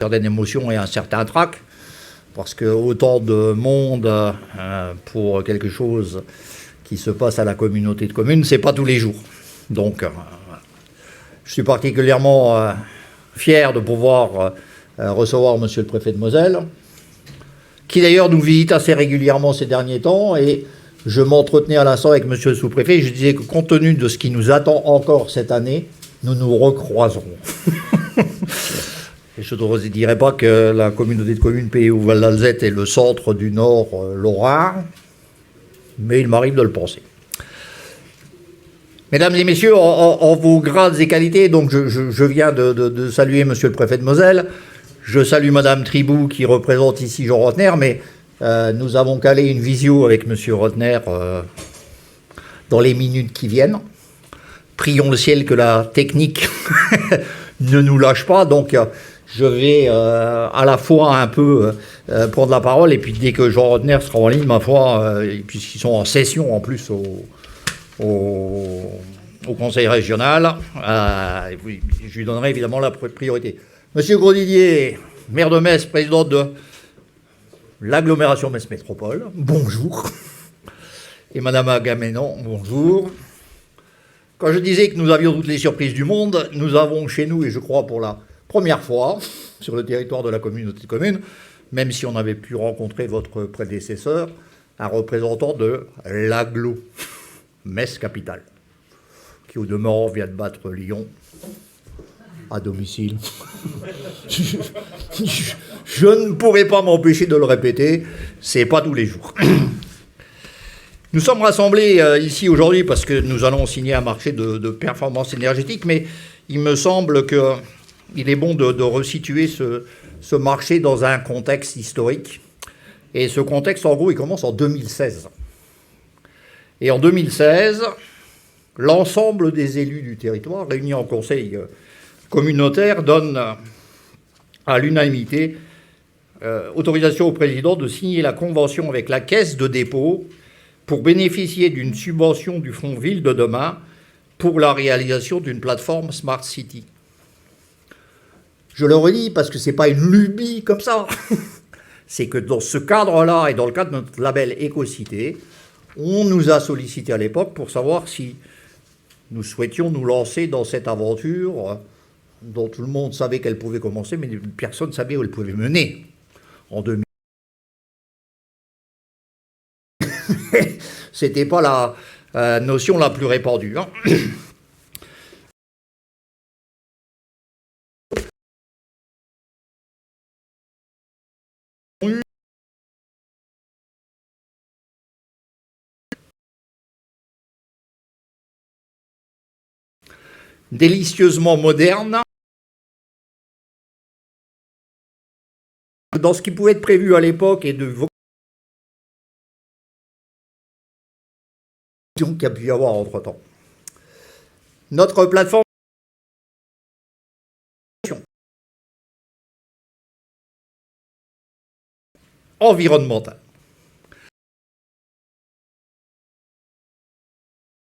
certaine émotion et un certain trac, parce que autant de monde pour quelque chose qui se passe à la communauté de communes, c'est pas tous les jours. Donc, je suis particulièrement fier de pouvoir recevoir Monsieur le Préfet de Moselle, qui d'ailleurs nous visite assez régulièrement ces derniers temps, et je m'entretenais à l'instant avec Monsieur le Sous-Préfet, et je disais que compte tenu de ce qui nous attend encore cette année, nous nous recroiserons. Et je ne dirais pas que la communauté de communes Pays ou Val d'Alzette est le centre du Nord lorrain, mais il m'arrive de le penser. Mesdames et messieurs, en vos grades et qualités, donc je viens de saluer Monsieur le Préfet de Moselle, je salue Madame Tribou qui représente ici Jean Rotner, mais nous avons calé une visio avec Monsieur Rotner dans les minutes qui viennent. Prions le ciel que la technique ne nous lâche pas, donc je vais à la fois un peu prendre la parole, et puis dès que Jean Rotner sera en ligne, ma foi, puisqu'ils sont en session en plus au Conseil régional, je lui donnerai évidemment la priorité. Monsieur Grosdidier, maire de Metz, président de l'agglomération Metz Métropole, bonjour. Et Madame Agamenon, bonjour. Quand je disais que nous avions toutes les surprises du monde, nous avons chez nous, et je crois pour la première fois, sur le territoire de la communauté de communes, même si on avait pu rencontrer votre prédécesseur, un représentant de l'agglo, Metz Capitale, qui au demeurant vient de battre Lyon à domicile. Je ne pourrais pas m'empêcher de le répéter, c'est pas tous les jours. Nous sommes rassemblés ici aujourd'hui parce que nous allons signer un marché de performance énergétique, mais il me semble qu'il est bon de resituer ce marché dans un contexte historique. Et ce contexte, en gros, il commence en 2016. Et en 2016, l'ensemble des élus du territoire, réunis en conseil communautaire, donne à l'unanimité autorisation au président de signer la convention avec la Caisse de dépôt pour bénéficier d'une subvention du Fonds Ville de demain pour la réalisation d'une plateforme Smart City. Je le redis parce que ce n'est pas une lubie comme ça. C'est que dans ce cadre-là et dans le cadre de notre label Écocité, on nous a sollicité à l'époque pour savoir si nous souhaitions nous lancer dans cette aventure dont tout le monde savait qu'elle pouvait commencer, mais personne ne savait où elle pouvait mener. En 2000. C'était pas la notion la plus répandue. Hein. Délicieusement moderne, dans ce qui pouvait être prévu à l'époque et de qu'il y a pu y avoir entre-temps. Notre plateforme environnementale.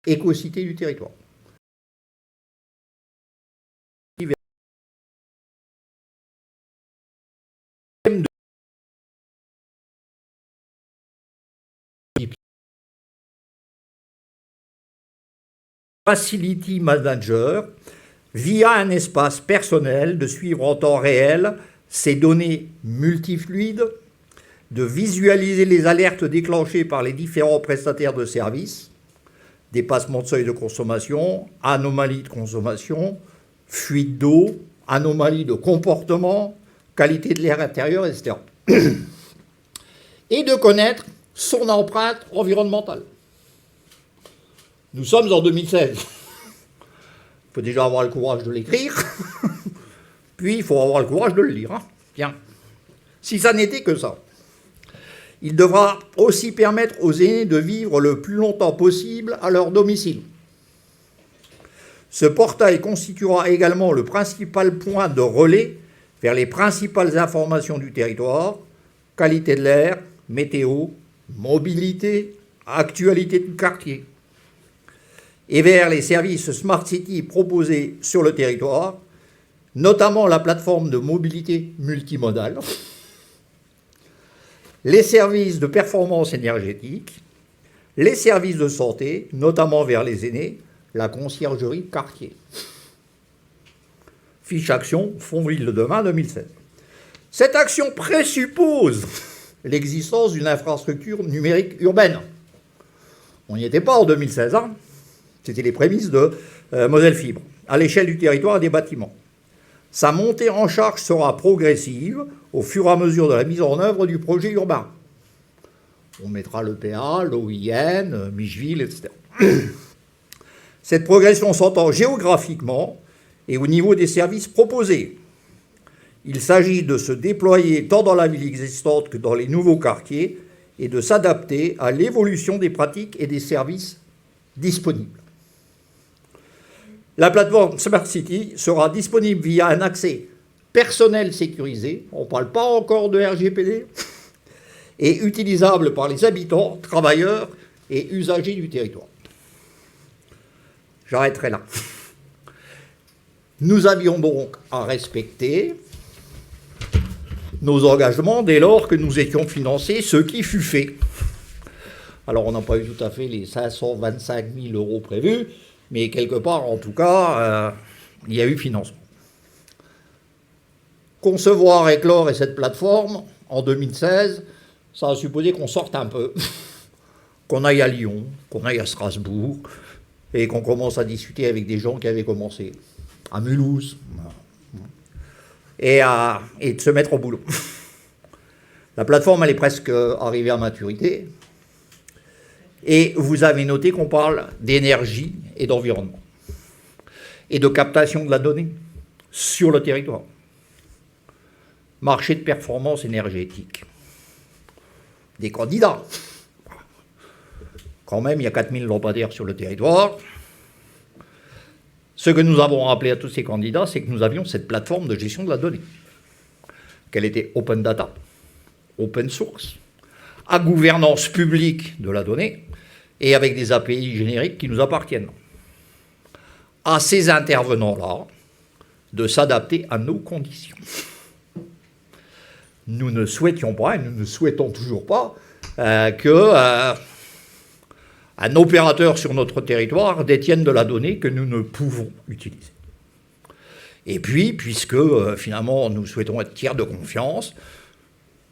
Écocité du territoire. Facility Manager, via un espace personnel, de suivre en temps réel ces données multifluides, de visualiser les alertes déclenchées par les différents prestataires de services, dépassement de seuil de consommation, anomalies de consommation, fuite d'eau, anomalies de comportement, qualité de l'air intérieur, etc. Et de connaître son empreinte environnementale. Nous sommes en 2016. Il faut déjà avoir le courage de l'écrire, puis il faut avoir le courage de le lire. Hein. Bien. Si ça n'était que ça, il devra aussi permettre aux aînés de vivre le plus longtemps possible à leur domicile. Ce portail constituera également le principal point de relais vers les principales informations du territoire, qualité de l'air, météo, mobilité, actualité du quartier, et vers les services Smart City proposés sur le territoire, notamment la plateforme de mobilité multimodale, les services de performance énergétique, les services de santé, notamment vers les aînés, la conciergerie quartier. Fiche action Fonds Ville de demain 2016. Cette action présuppose l'existence d'une infrastructure numérique urbaine. On n'y était pas en 2016, hein. C'était les prémices de modèle fibre, à l'échelle du territoire et des bâtiments. Sa montée en charge sera progressive au fur et à mesure de la mise en œuvre du projet urbain. On mettra l'EPA, l'OIN, Micheville, etc. Cette progression s'entend géographiquement et au niveau des services proposés. Il s'agit de se déployer tant dans la ville existante que dans les nouveaux quartiers et de s'adapter à l'évolution des pratiques et des services disponibles. La plateforme Smart City sera disponible via un accès personnel sécurisé, on ne parle pas encore de RGPD, et utilisable par les habitants, travailleurs et usagers du territoire. J'arrêterai là. Nous avions donc à respecter nos engagements dès lors que nous étions financés, ce qui fut fait. Alors on n'a pas eu tout à fait les 525 000 euros prévus, mais quelque part, en tout cas, il y a eu financement. Concevoir Éclore et cette plateforme, en 2016, ça a supposé qu'on sorte un peu, qu'on aille à Lyon, qu'on aille à Strasbourg, et qu'on commence à discuter avec des gens qui avaient commencé à Mulhouse, et de se mettre au boulot. La plateforme, elle est presque arrivée à maturité, et vous avez noté qu'on parle d'énergie et d'environnement, et de captation de la donnée sur le territoire. Marché de performance énergétique. Des candidats. Quand même, il y a 4000 lampadaires sur le territoire. Ce que nous avons rappelé à tous ces candidats, c'est que nous avions cette plateforme de gestion de la donnée, qu'elle était open data, open source, à gouvernance publique de la donnée, et avec des API génériques qui nous appartiennent. À ces intervenants-là de s'adapter à nos conditions. Nous ne souhaitions pas, et nous ne souhaitons toujours pas, qu'un opérateur sur notre territoire détienne de la donnée que nous ne pouvons utiliser. Et puis, puisque finalement nous souhaitons être tiers de confiance,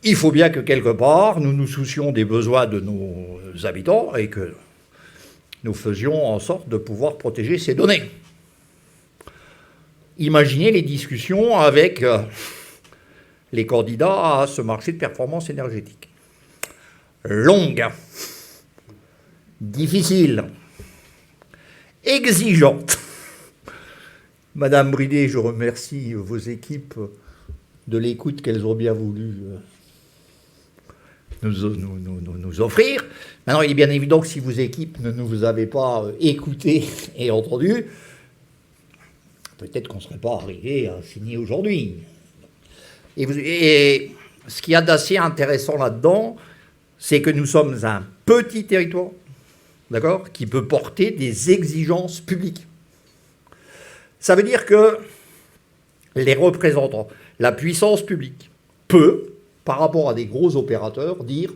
il faut bien que quelque part nous nous soucions des besoins de nos habitants et que nous faisions en sorte de pouvoir protéger ces données. Imaginez les discussions avec les candidats à ce marché de performance énergétique. Longue, difficile, exigeante. Madame Bridet, je remercie vos équipes de l'écoute qu'elles ont bien voulu nous offrir. Maintenant, il est bien évident que si vos équipes ne nous avaient pas écoutés et entendus, peut-être qu'on ne serait pas arrivé à signer aujourd'hui. Et ce qu'il y a d'assez intéressant là-dedans, c'est que nous sommes un petit territoire, d'accord, qui peut porter des exigences publiques. Ça veut dire que les représentants, la puissance publique, peut, par rapport à des gros opérateurs, dire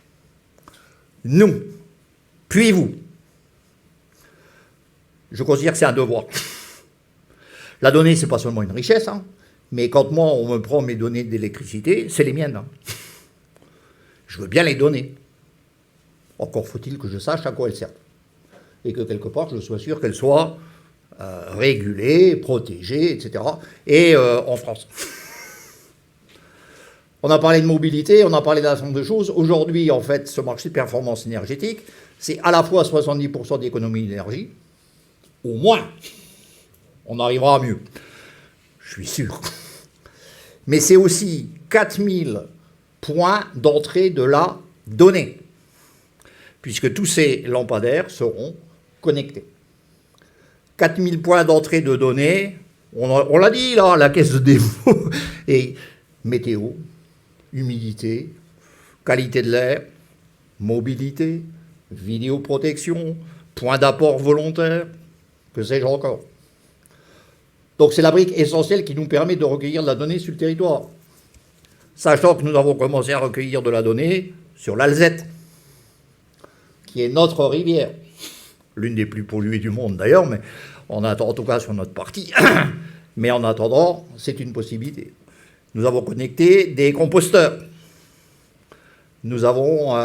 « nous, puis vous ». Je considère que c'est un devoir. La donnée, ce n'est pas seulement une richesse, hein, mais quand moi, on me prend mes données d'électricité, c'est les miennes. Hein. Je veux bien les donner. Encore faut-il que je sache à quoi elles servent. Et que quelque part, je sois sûr qu'elles soient régulées, protégées, etc. Et en France. On a parlé de mobilité, on a parlé d'un certain nombre de choses. Aujourd'hui, en fait, ce marché de performance énergétique, c'est à la fois 70% d'économie d'énergie, au moins. On arrivera à mieux. Je suis sûr. Mais c'est aussi 4000 points d'entrée de la donnée, puisque tous ces lampadaires seront connectés. 4000 points d'entrée de données, on l'a dit là, la caisse de dépôt, et météo, humidité, qualité de l'air, mobilité, vidéoprotection, point d'apport volontaire, que sais-je encore. Donc c'est la brique essentielle qui nous permet de recueillir de la donnée sur le territoire. Sachant que nous avons commencé à recueillir de la donnée sur l'Alzette, qui est notre rivière, l'une des plus polluées du monde d'ailleurs, mais on attend en tout cas sur notre partie. Mais en attendant, c'est une possibilité. Nous avons connecté des composteurs. Nous avons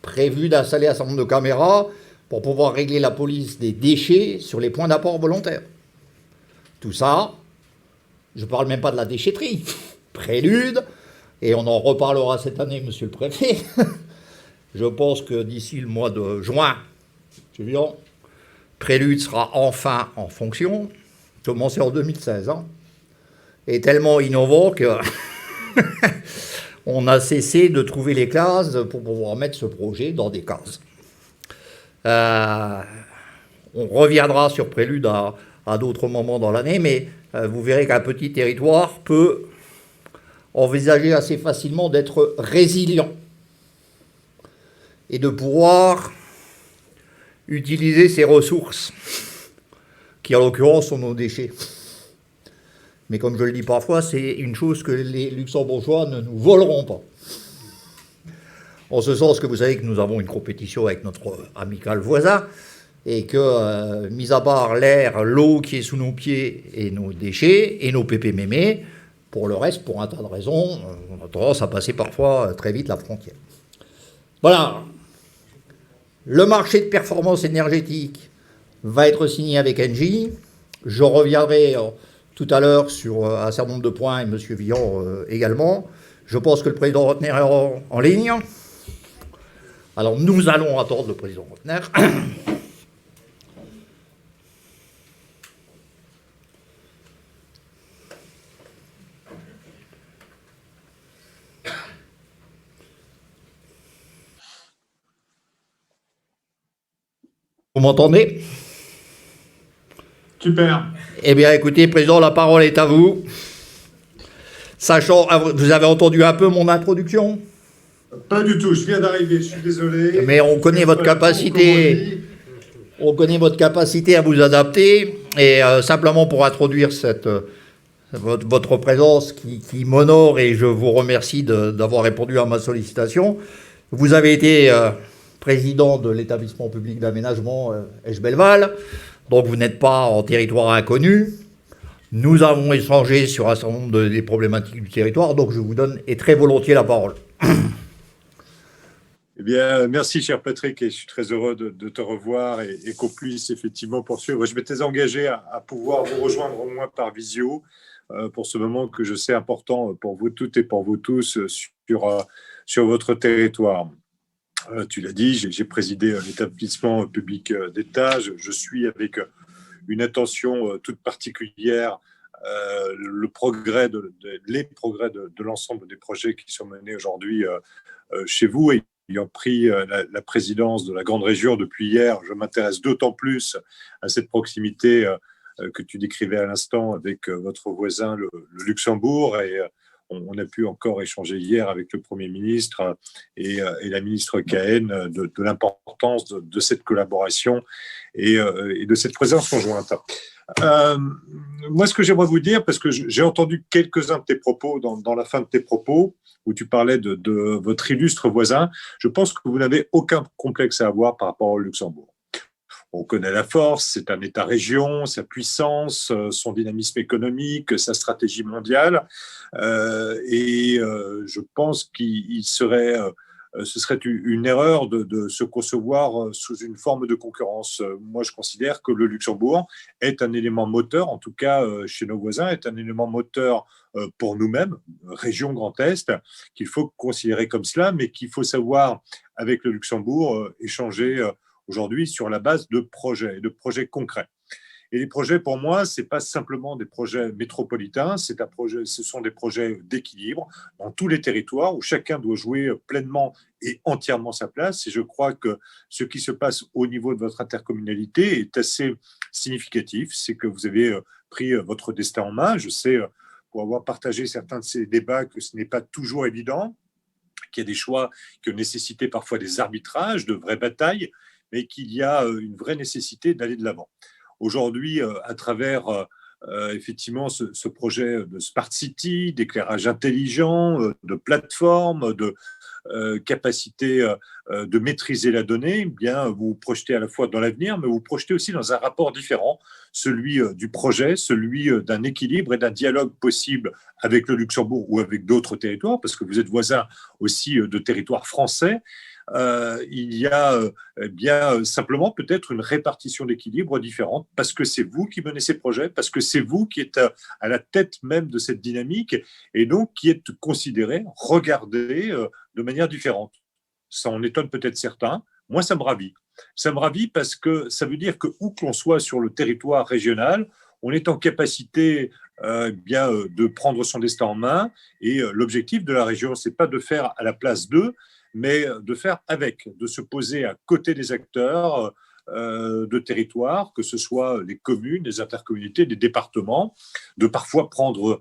prévu d'installer un certain nombre de caméras pour pouvoir régler la police des déchets sur les points d'apport volontaires. Tout ça, je ne parle même pas de la déchetterie. Prélude, et on en reparlera cette année, monsieur le préfet. Je pense que d'ici le mois de juin, c'est évident, Prélude sera enfin en fonction, commencé en 2016, et tellement innovant que on a cessé de trouver les cases pour pouvoir mettre ce projet dans des cases. On reviendra sur Prélude à d'autres moments dans l'année, mais vous verrez qu'un petit territoire peut envisager assez facilement d'être résilient et de pouvoir utiliser ses ressources, qui en l'occurrence sont nos déchets. Mais comme je le dis parfois, c'est une chose que les Luxembourgeois ne nous voleront pas. En ce sens que vous savez que nous avons une compétition avec notre amical voisin, et que, mis à part l'air, l'eau qui est sous nos pieds et nos déchets, et nos pépés mémés, pour le reste, pour un tas de raisons, on a tendance à passer parfois très vite la frontière. Voilà. Le marché de performance énergétique va être signé avec Engie. Je reviendrai tout à l'heure sur un certain nombre de points, et M. Villon également. Je pense que le président Rotner est en ligne. Alors nous allons attendre le président Rotner. Vous m'entendez? Super. Eh bien, écoutez, Président, la parole est à vous. Sachant, vous avez entendu un peu mon introduction? Pas du tout, je viens d'arriver, je suis désolé. Mais on connaît votre capacité. On connaît votre capacité à vous adapter. Et simplement pour introduire votre présence qui m'honore, et je vous remercie d'avoir répondu à ma sollicitation. Vous avez été président de l'établissement public d'aménagement Esch-Belleval, donc vous n'êtes pas en territoire inconnu. Nous avons échangé sur un certain nombre des problématiques du territoire, donc je vous donne et très volontiers la parole. Eh bien, merci, cher Patrick, et je suis très heureux de te revoir et qu'on puisse effectivement poursuivre. Je m'étais engagé à pouvoir vous rejoindre au moins par visio pour ce moment que je sais important pour vous toutes et pour vous tous sur votre territoire. Tu l'as dit, j'ai présidé l'établissement public d'État. Je suis avec une attention toute particulière les progrès de l'ensemble des projets qui sont menés aujourd'hui chez vous. Et ayant pris la présidence de la grande région depuis hier, je m'intéresse d'autant plus à cette proximité que tu décrivais à l'instant avec votre voisin, le Luxembourg. Et on a pu encore échanger hier avec le Premier ministre et la ministre Cahen de l'importance de cette collaboration et de cette présence conjointe. Moi, ce que j'aimerais vous dire, parce que j'ai entendu quelques-uns de tes propos dans la fin de tes propos, où tu parlais de votre illustre voisin, je pense que vous n'avez aucun complexe à avoir par rapport au Luxembourg. On connaît la force, c'est un État-région, sa puissance, son dynamisme économique, sa stratégie mondiale. Je pense ce serait une erreur de se concevoir sous une forme de concurrence. Moi, je considère que le Luxembourg est un élément moteur, en tout cas chez nos voisins, est un élément moteur pour nous-mêmes, région Grand Est, qu'il faut considérer comme cela, mais qu'il faut savoir, avec le Luxembourg, échanger aujourd'hui sur la base de projets concrets. Et les projets, pour moi, ce n'est pas simplement des projets métropolitains, ce sont des projets d'équilibre dans tous les territoires où chacun doit jouer pleinement et entièrement sa place. Et je crois que ce qui se passe au niveau de votre intercommunalité est assez significatif. C'est que vous avez pris votre destin en main. Je sais, pour avoir partagé certains de ces débats, que ce n'est pas toujours évident, qu'il y a des choix qui ont nécessité parfois des arbitrages, de vraies batailles, mais qu'il y a une vraie nécessité d'aller de l'avant. Aujourd'hui, à travers effectivement ce projet de Smart City, d'éclairage intelligent, de plateforme, de capacité de maîtriser la donnée, eh bien, vous vous projetez à la fois dans l'avenir, mais vous vous projetez aussi dans un rapport différent, celui du projet, celui d'un équilibre et d'un dialogue possible avec le Luxembourg ou avec d'autres territoires, parce que vous êtes voisin aussi de territoires français. Il y a bien simplement peut-être une répartition d'équilibre différente parce que c'est vous qui menez ces projets, parce que c'est vous qui êtes à la tête même de cette dynamique et donc qui êtes considéré, regardé de manière différente. Ça en étonne peut-être certains. Moi, ça me ravit. Ça me ravit parce que ça veut dire que où que l'on soit sur le territoire régional, on est en capacité de prendre son destin en main. Et l'objectif de la région, c'est pas de faire à la place d'eux, mais de faire avec, de se poser à côté des acteurs de territoire, que ce soit les communes, les intercommunalités, les départements, de parfois prendre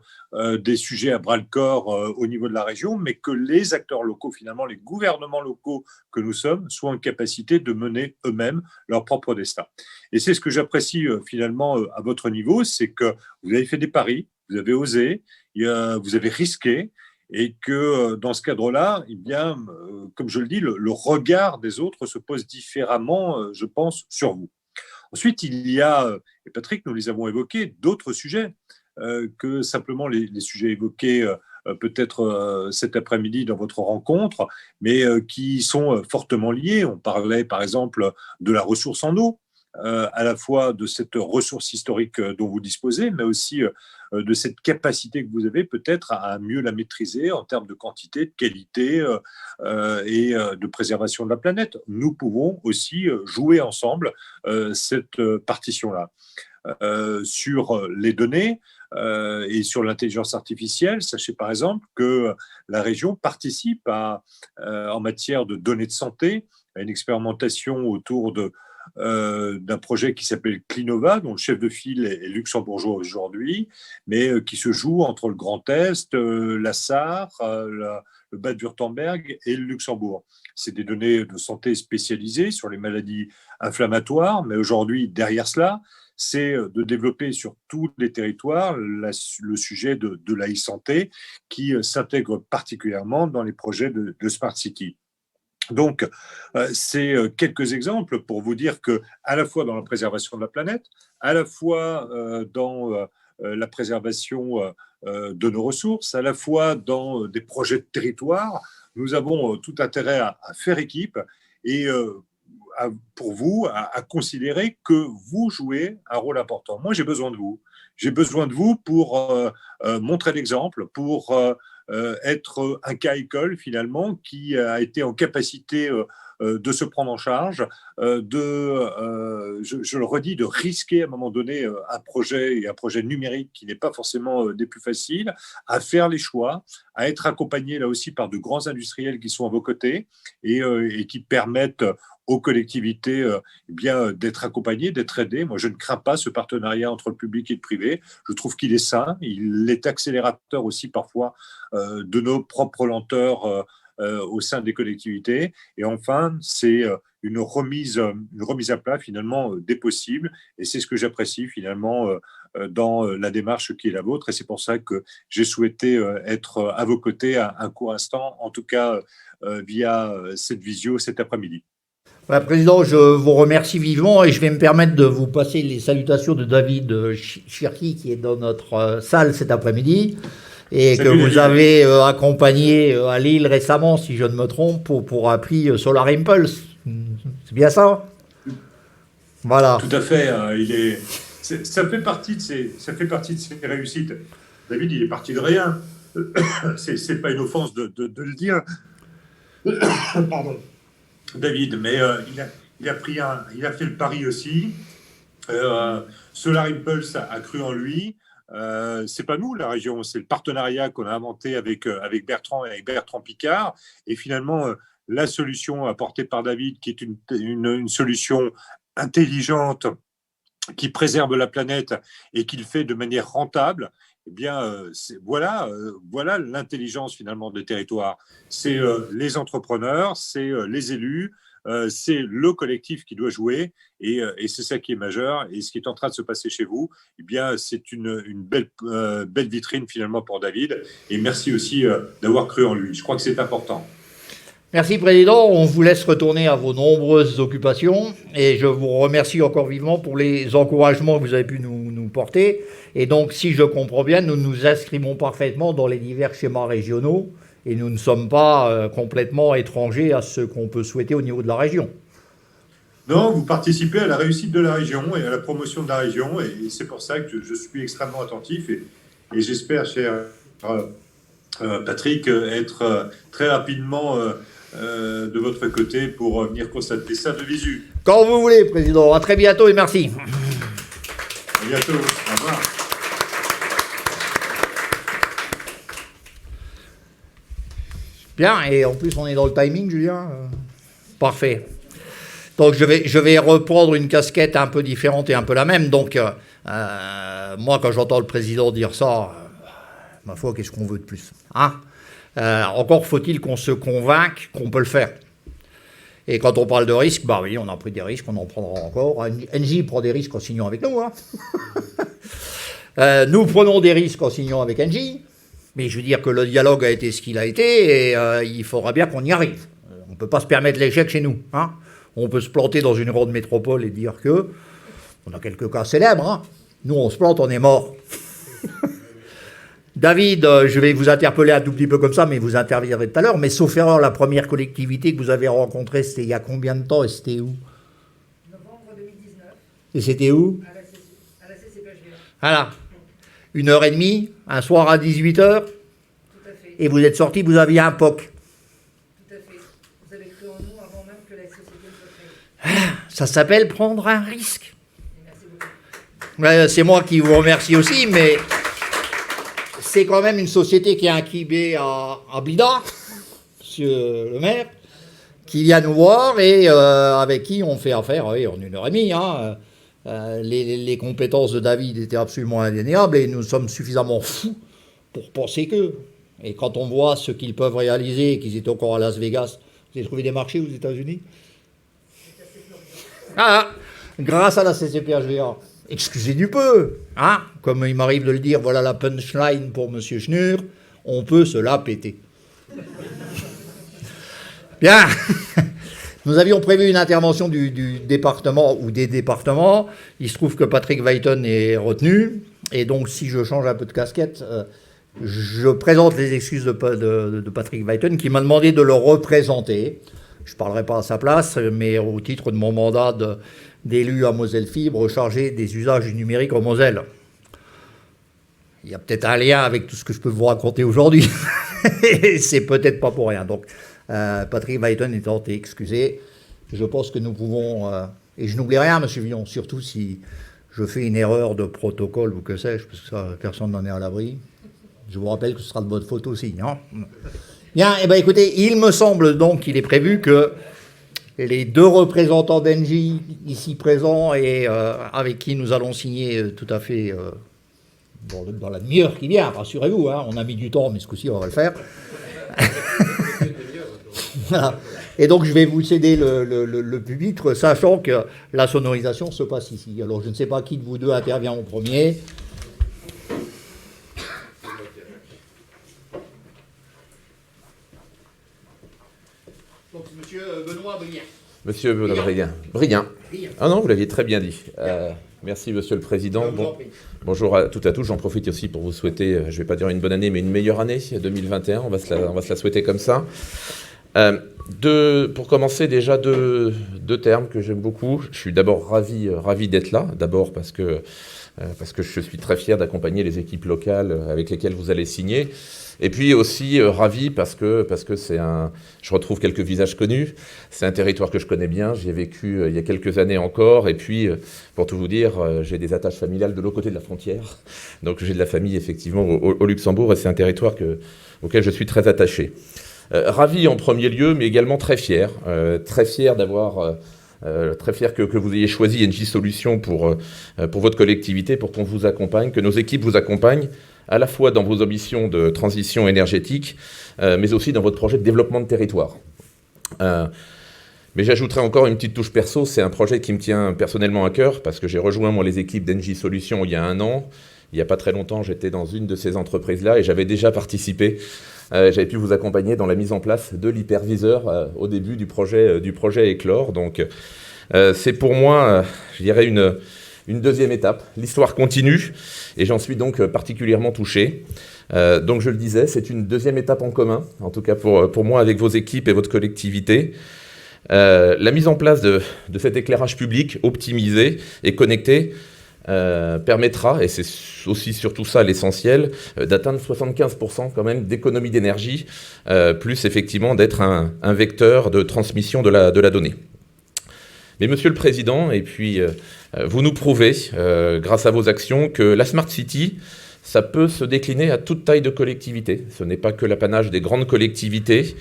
des sujets à bras-le-corps au niveau de la région, mais que les acteurs locaux, finalement, les gouvernements locaux que nous sommes, soient en capacité de mener eux-mêmes leur propre destin. Et c'est ce que j'apprécie finalement à votre niveau, c'est que vous avez fait des paris, vous avez osé, vous avez risqué, et que dans ce cadre-là, eh bien, comme je le dis, le regard des autres se pose différemment, je pense, sur vous. Ensuite, il y a, et Patrick, nous les avons évoqués, d'autres sujets que simplement les sujets évoqués peut-être cet après-midi dans votre rencontre, mais qui sont fortement liés. On parlait par exemple de la ressource en eau, à la fois de cette ressource historique dont vous disposez, mais aussi de cette capacité que vous avez peut-être à mieux la maîtriser en termes de quantité, de qualité et de préservation de la planète. Nous pouvons aussi jouer ensemble cette partition-là. Sur les données et sur l'intelligence artificielle, sachez par exemple que la région participe en matière de données de santé à une expérimentation autour d'un projet qui s'appelle Clinova, dont le chef de file est luxembourgeois aujourd'hui, mais qui se joue entre le Grand Est, la Sarre, le Bade-Wurtemberg et le Luxembourg. C'est des données de santé spécialisées sur les maladies inflammatoires, mais aujourd'hui, derrière cela, c'est de développer sur tous les territoires le sujet de la e-santé qui s'intègre particulièrement dans les projets de Smart City. Donc, c'est quelques exemples pour vous dire que, à la fois dans la préservation de la planète, à la fois dans la préservation de nos ressources, à la fois dans des projets de territoire, nous avons tout intérêt à faire équipe et pour vous à considérer que vous jouez un rôle important. Moi, j'ai besoin de vous. J'ai besoin de vous pour montrer l'exemple, pour être un cas école finalement qui a été en capacité de se prendre en charge, je le redis, de risquer à un moment donné un projet numérique qui n'est pas forcément des plus faciles, à faire les choix, à être accompagné là aussi par de grands industriels qui sont à vos côtés et qui permettent aux collectivités d'être accompagnées, d'être aidées. Moi, je ne crains pas ce partenariat entre le public et le privé. Je trouve qu'il est sain. Il est accélérateur aussi parfois de nos propres lenteurs au sein des collectivités. Et enfin, c'est une remise à plat finalement des possibles. Et c'est ce que j'apprécie finalement dans la démarche qui est la vôtre. Et c'est pour ça que j'ai souhaité être à vos côtés un court instant, en tout cas via cette visio cet après-midi. Président, je vous remercie vivement et je vais me permettre de vous passer les salutations de David Cherki qui est dans notre salle cet après-midi et que vous avez accompagné à Lille récemment, si je ne me trompe, pour appli Solar Impulse. C'est bien ça? Voilà. Tout à fait. Ça fait partie de ses réussites. David, il est parti de rien. C'est pas une offense de le dire. Pardon. David, mais il a fait le pari aussi. Solar Impulse a cru en lui. C'est pas nous, la région, c'est le partenariat qu'on a inventé avec Bertrand et avec Bertrand Picard. Et finalement, la solution apportée par David, qui est une solution intelligente, qui préserve la planète et qui le fait de manière rentable, eh bien, voilà l'intelligence finalement des territoires. C'est les entrepreneurs, c'est les élus, c'est le collectif qui doit jouer, et c'est ça qui est majeur. Et ce qui est en train de se passer chez vous, eh bien, c'est une belle vitrine finalement pour David. Et merci aussi d'avoir cru en lui. Je crois que c'est important. Merci, Président. On vous laisse retourner à vos nombreuses occupations et je vous remercie encore vivement pour les encouragements que vous avez pu nous porter. Et donc, si je comprends bien, nous nous inscrivons parfaitement dans les divers schémas régionaux et nous ne sommes pas complètement étrangers à ce qu'on peut souhaiter au niveau de la région. Non, vous participez à la réussite de la région et à la promotion de la région, et c'est pour ça que je suis extrêmement attentif, et j'espère, cher Patrick, être très rapidement de votre côté pour venir constater ça de visu. Quand vous voulez, Président. À très bientôt et merci. À bientôt. Au revoir. Bien, et en plus on est dans le timing, Julien. Parfait. Donc je vais reprendre une casquette un peu différente et un peu la même. Donc moi, quand j'entends le président dire ça, ma foi, qu'est-ce qu'on veut de plus, hein? Encore faut-il qu'on se convainque qu'on peut le faire. Et quand on parle de risques, bah oui, on a pris des risques, on en prendra encore. Engie prend des risques en signant avec nous, hein. Nous prenons des risques en signant avec Engie, mais je veux dire que le dialogue a été ce qu'il a été, et il faudra bien qu'on y arrive. On ne peut pas se permettre l'échec chez nous, hein. On peut se planter dans une grande métropole et dire que, on a quelques cas célèbres, hein. Nous on se plante, on est mort. David, je vais vous interpeller un tout petit peu comme ça, mais vous interviendrez tout à l'heure. Mais sauf erreur, la première collectivité que vous avez rencontrée, c'était il y a combien de temps et c'était où? Novembre 2019. Et c'était où? À la CCPHVA. Voilà. 1h30, un soir à 18h. Tout à fait. Et vous êtes sortis, vous aviez un POC. Tout à fait. Vous avez cru en nous avant même que la société soit créée. Ça s'appelle prendre un risque. Merci beaucoup. C'est moi qui vous remercie aussi, mais c'est quand même une société qui est incubée à Blida, monsieur le maire, qui vient nous voir et avec qui on fait affaire, oui, en 1h30. Hein. Les compétences de David étaient absolument indéniables et nous sommes suffisamment fous pour penser que. Et quand on voit ce qu'ils peuvent réaliser, qu'ils étaient encore à Las Vegas, vous avez trouvé des marchés aux États-Unis? Ah, grâce à la CCPHVA. Excusez du peu, hein, comme il m'arrive de le dire, voilà la punchline pour M. Schnur, on peut se la péter. Bien, nous avions prévu une intervention du département ou des départements, il se trouve que Patrick Weiten est retenu, et donc si je change un peu de casquette, je présente les excuses de Patrick Weiten qui m'a demandé de le représenter. Je ne parlerai pas à sa place, mais au titre de mon mandat d'élu à Moselle Fibre, chargé des usages du numérique en Moselle. Il y a peut-être un lien avec tout ce que je peux vous raconter aujourd'hui. C'est peut-être pas pour rien. Donc, Patrick Weiten étant excusé, je pense que nous pouvons... et je n'oublie rien, M. Villon, surtout si je fais une erreur de protocole ou que sais-je, parce que ça, personne n'en est à l'abri. Je vous rappelle que ce sera de votre faute aussi, hein. Bien, eh bien, écoutez, il me semble donc qu'il est prévu que les deux représentants d'Engie ici présents et avec qui nous allons signer tout à fait dans la demi-heure qui vient, rassurez-vous, hein, on a mis du temps, mais ce coup-ci, on va le faire. Voilà. Et donc, je vais vous céder le pupitre, sachant que la sonorisation se passe ici. Alors, je ne sais pas qui de vous deux intervient en premier. Donc, monsieur Benoît Brien. Monsieur Benoît Brien. Ah non, vous l'aviez très bien dit. Merci, monsieur le président. Bonjour à toutes et à tous. J'en profite aussi pour vous souhaiter, je ne vais pas dire une bonne année, mais une meilleure année 2021. On va se la souhaiter comme ça. Pour commencer, déjà deux termes que j'aime beaucoup. Je suis d'abord ravi d'être là. D'abord parce que je suis très fier d'accompagner les équipes locales avec lesquelles vous allez signer. Et puis aussi ravi parce que je retrouve quelques visages connus. C'est un territoire que je connais bien. J'y ai vécu il y a quelques années encore. Et puis, pour tout vous dire, j'ai des attaches familiales de l'autre côté de la frontière. Donc j'ai de la famille effectivement au Luxembourg et c'est un territoire auquel je suis très attaché. Ravi en premier lieu, mais également très fier. Très fier d'avoir... très fier que vous ayez choisi Engie Solutions pour votre collectivité, pour qu'on vous accompagne, que nos équipes vous accompagnent, à la fois dans vos ambitions de transition énergétique, mais aussi dans votre projet de développement de territoire. Mais j'ajouterai encore une petite touche perso, c'est un projet qui me tient personnellement à cœur, parce que j'ai rejoint moi les équipes d'Engie Solutions il y a 1 an. Il n'y a pas très longtemps, j'étais dans une de ces entreprises-là et j'avais déjà participé. J'avais pu vous accompagner dans la mise en place de l'hyperviseur au début du projet Éclore. Donc c'est pour moi, je dirais, une deuxième étape. L'histoire continue et j'en suis donc particulièrement touché. Donc je le disais, c'est une deuxième étape en commun, en tout cas pour moi avec vos équipes et votre collectivité. La mise en place de cet éclairage public optimisé et connecté permettra, et c'est aussi surtout ça l'essentiel, d'atteindre 75% quand même d'économie d'énergie, plus effectivement d'être un vecteur de transmission de la donnée. Mais Monsieur le Président, et puis vous nous prouvez, grâce à vos actions, que la Smart City, ça peut se décliner à toute taille de collectivité. Ce n'est pas que l'apanage des grandes collectivités.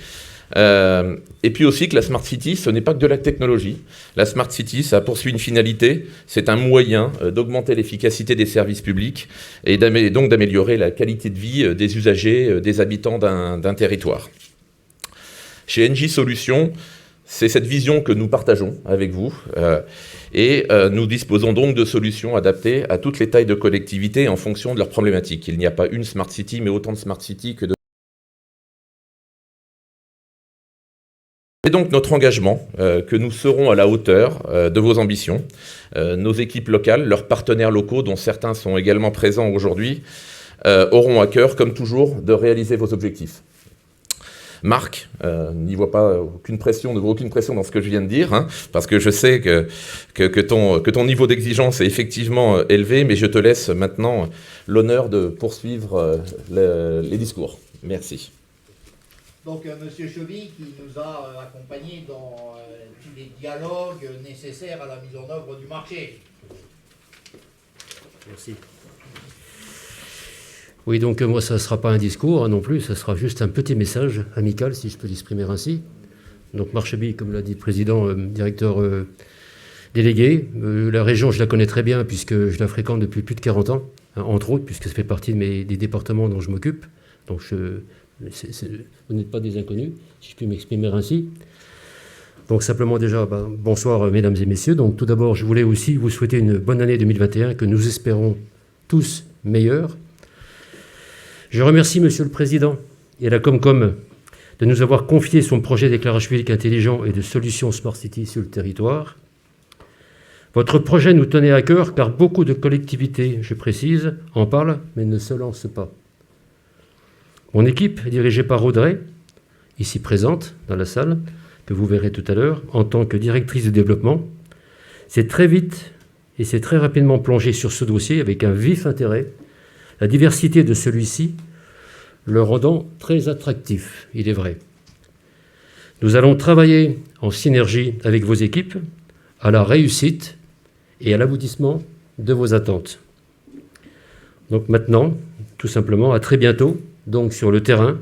Et puis aussi que la Smart City, ce n'est pas que de la technologie. La Smart City, ça poursuit une finalité, c'est un moyen d'augmenter l'efficacité des services publics et donc d'améliorer la qualité de vie des usagers, des habitants d'un territoire. Chez Engie Solutions, c'est cette vision que nous partageons avec vous et nous disposons donc de solutions adaptées à toutes les tailles de collectivités en fonction de leurs problématiques. Il n'y a pas une Smart City, mais autant de Smart City que de... C'est donc notre engagement que nous serons à la hauteur de vos ambitions. Nos équipes locales, leurs partenaires locaux, dont certains sont également présents aujourd'hui, auront à cœur, comme toujours, de réaliser vos objectifs. Marc, n'y voit pas aucune pression, ne voit aucune pression dans ce que je viens de dire, hein, parce que je sais que ton niveau d'exigence est effectivement élevé, mais je te laisse maintenant l'honneur de poursuivre les discours. Merci. Donc, Monsieur Chevy, qui nous a accompagnés dans tous les dialogues nécessaires à la mise en œuvre du marché. Merci. Oui, donc moi, ça ne sera pas un discours non plus, ça sera juste un petit message amical, si je peux l'exprimer ainsi. Donc, Marcheby, comme l'a dit le président, directeur délégué. La région, je la connais très bien, puisque je la fréquente depuis plus de 40 ans, hein, entre autres, puisque ça fait partie des départements dont je m'occupe. Donc, vous n'êtes pas des inconnus, si je puis m'exprimer ainsi. Donc simplement déjà, bonsoir mesdames et messieurs. Donc tout d'abord, je voulais aussi vous souhaiter une bonne année 2021, que nous espérons tous meilleure. Je remercie Monsieur le Président et la Comcom de nous avoir confié son projet d'éclairage public intelligent et de solutions Smart City sur le territoire. Votre projet nous tenait à cœur car beaucoup de collectivités, je précise, en parlent mais ne se lancent pas. Mon équipe, dirigée par Audrey, ici présente dans la salle, que vous verrez tout à l'heure, en tant que directrice de développement, s'est très vite et s'est très rapidement plongée sur ce dossier avec un vif intérêt, la diversité de celui-ci le rendant très attractif, il est vrai. Nous allons travailler en synergie avec vos équipes à la réussite et à l'aboutissement de vos attentes. Donc maintenant, tout simplement, à très bientôt, donc sur le terrain,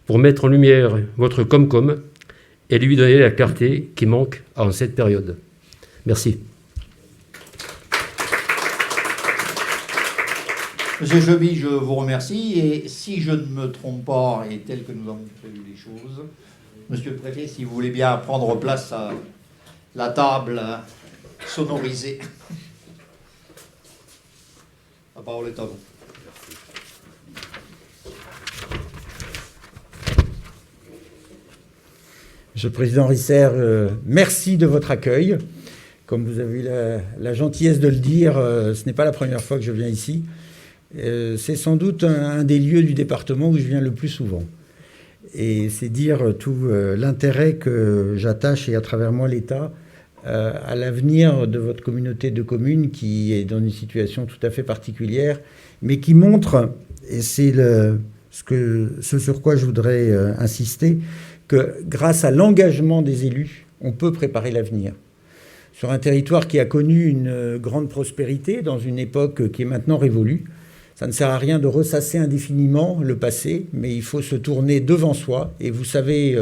pour mettre en lumière votre Comcom et lui donner la clarté qui manque en cette période. Merci. Monsieur Chevy, je vous remercie. Et si je ne me trompe pas, et tel que nous avons prévu les choses, Monsieur le Préfet, si vous voulez bien prendre place à la table sonorisée. La parole est à vous. Monsieur le Président Risser, merci de votre accueil. Comme vous avez eu la gentillesse de le dire, ce n'est pas la première fois que je viens ici. C'est sans doute un des lieux du département où je viens le plus souvent. Et c'est dire tout l'intérêt que j'attache, et à travers moi l'État, à l'avenir de votre communauté de communes qui est dans une situation tout à fait particulière, mais qui montre, et c'est ce sur quoi je voudrais insister, que grâce à l'engagement des élus, on peut préparer l'avenir. Sur un territoire qui a connu une grande prospérité dans une époque qui est maintenant révolue, ça ne sert à rien de ressasser indéfiniment le passé, mais il faut se tourner devant soi, et vous savez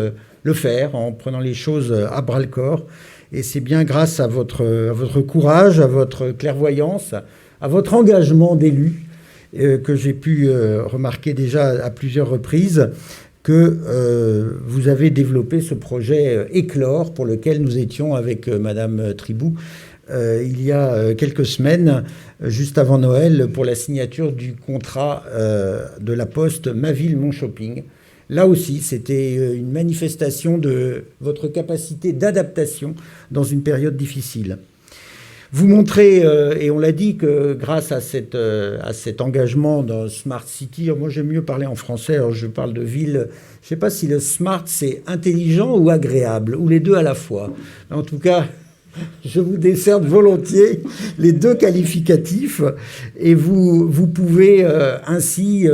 le faire en prenant les choses à bras-le-corps. Et c'est bien grâce à votre courage, à votre clairvoyance, à votre engagement d'élu que j'ai pu remarquer déjà à plusieurs reprises que vous avez développé ce projet Éclore, pour lequel nous étions avec Madame Tribou il y a quelques semaines, juste avant Noël, pour la signature du contrat de la Poste Ma Ville, Mon Shopping. Là aussi, c'était une manifestation de votre capacité d'adaptation dans une période difficile. Vous montrez, et on l'a dit, que grâce à cet engagement dans Smart City, moi j'aime mieux parler en français, alors je parle de ville, je ne sais pas si le smart c'est intelligent ou agréable, ou les deux à la fois. En tout cas, je vous décerne volontiers les deux qualificatifs, et vous pouvez ainsi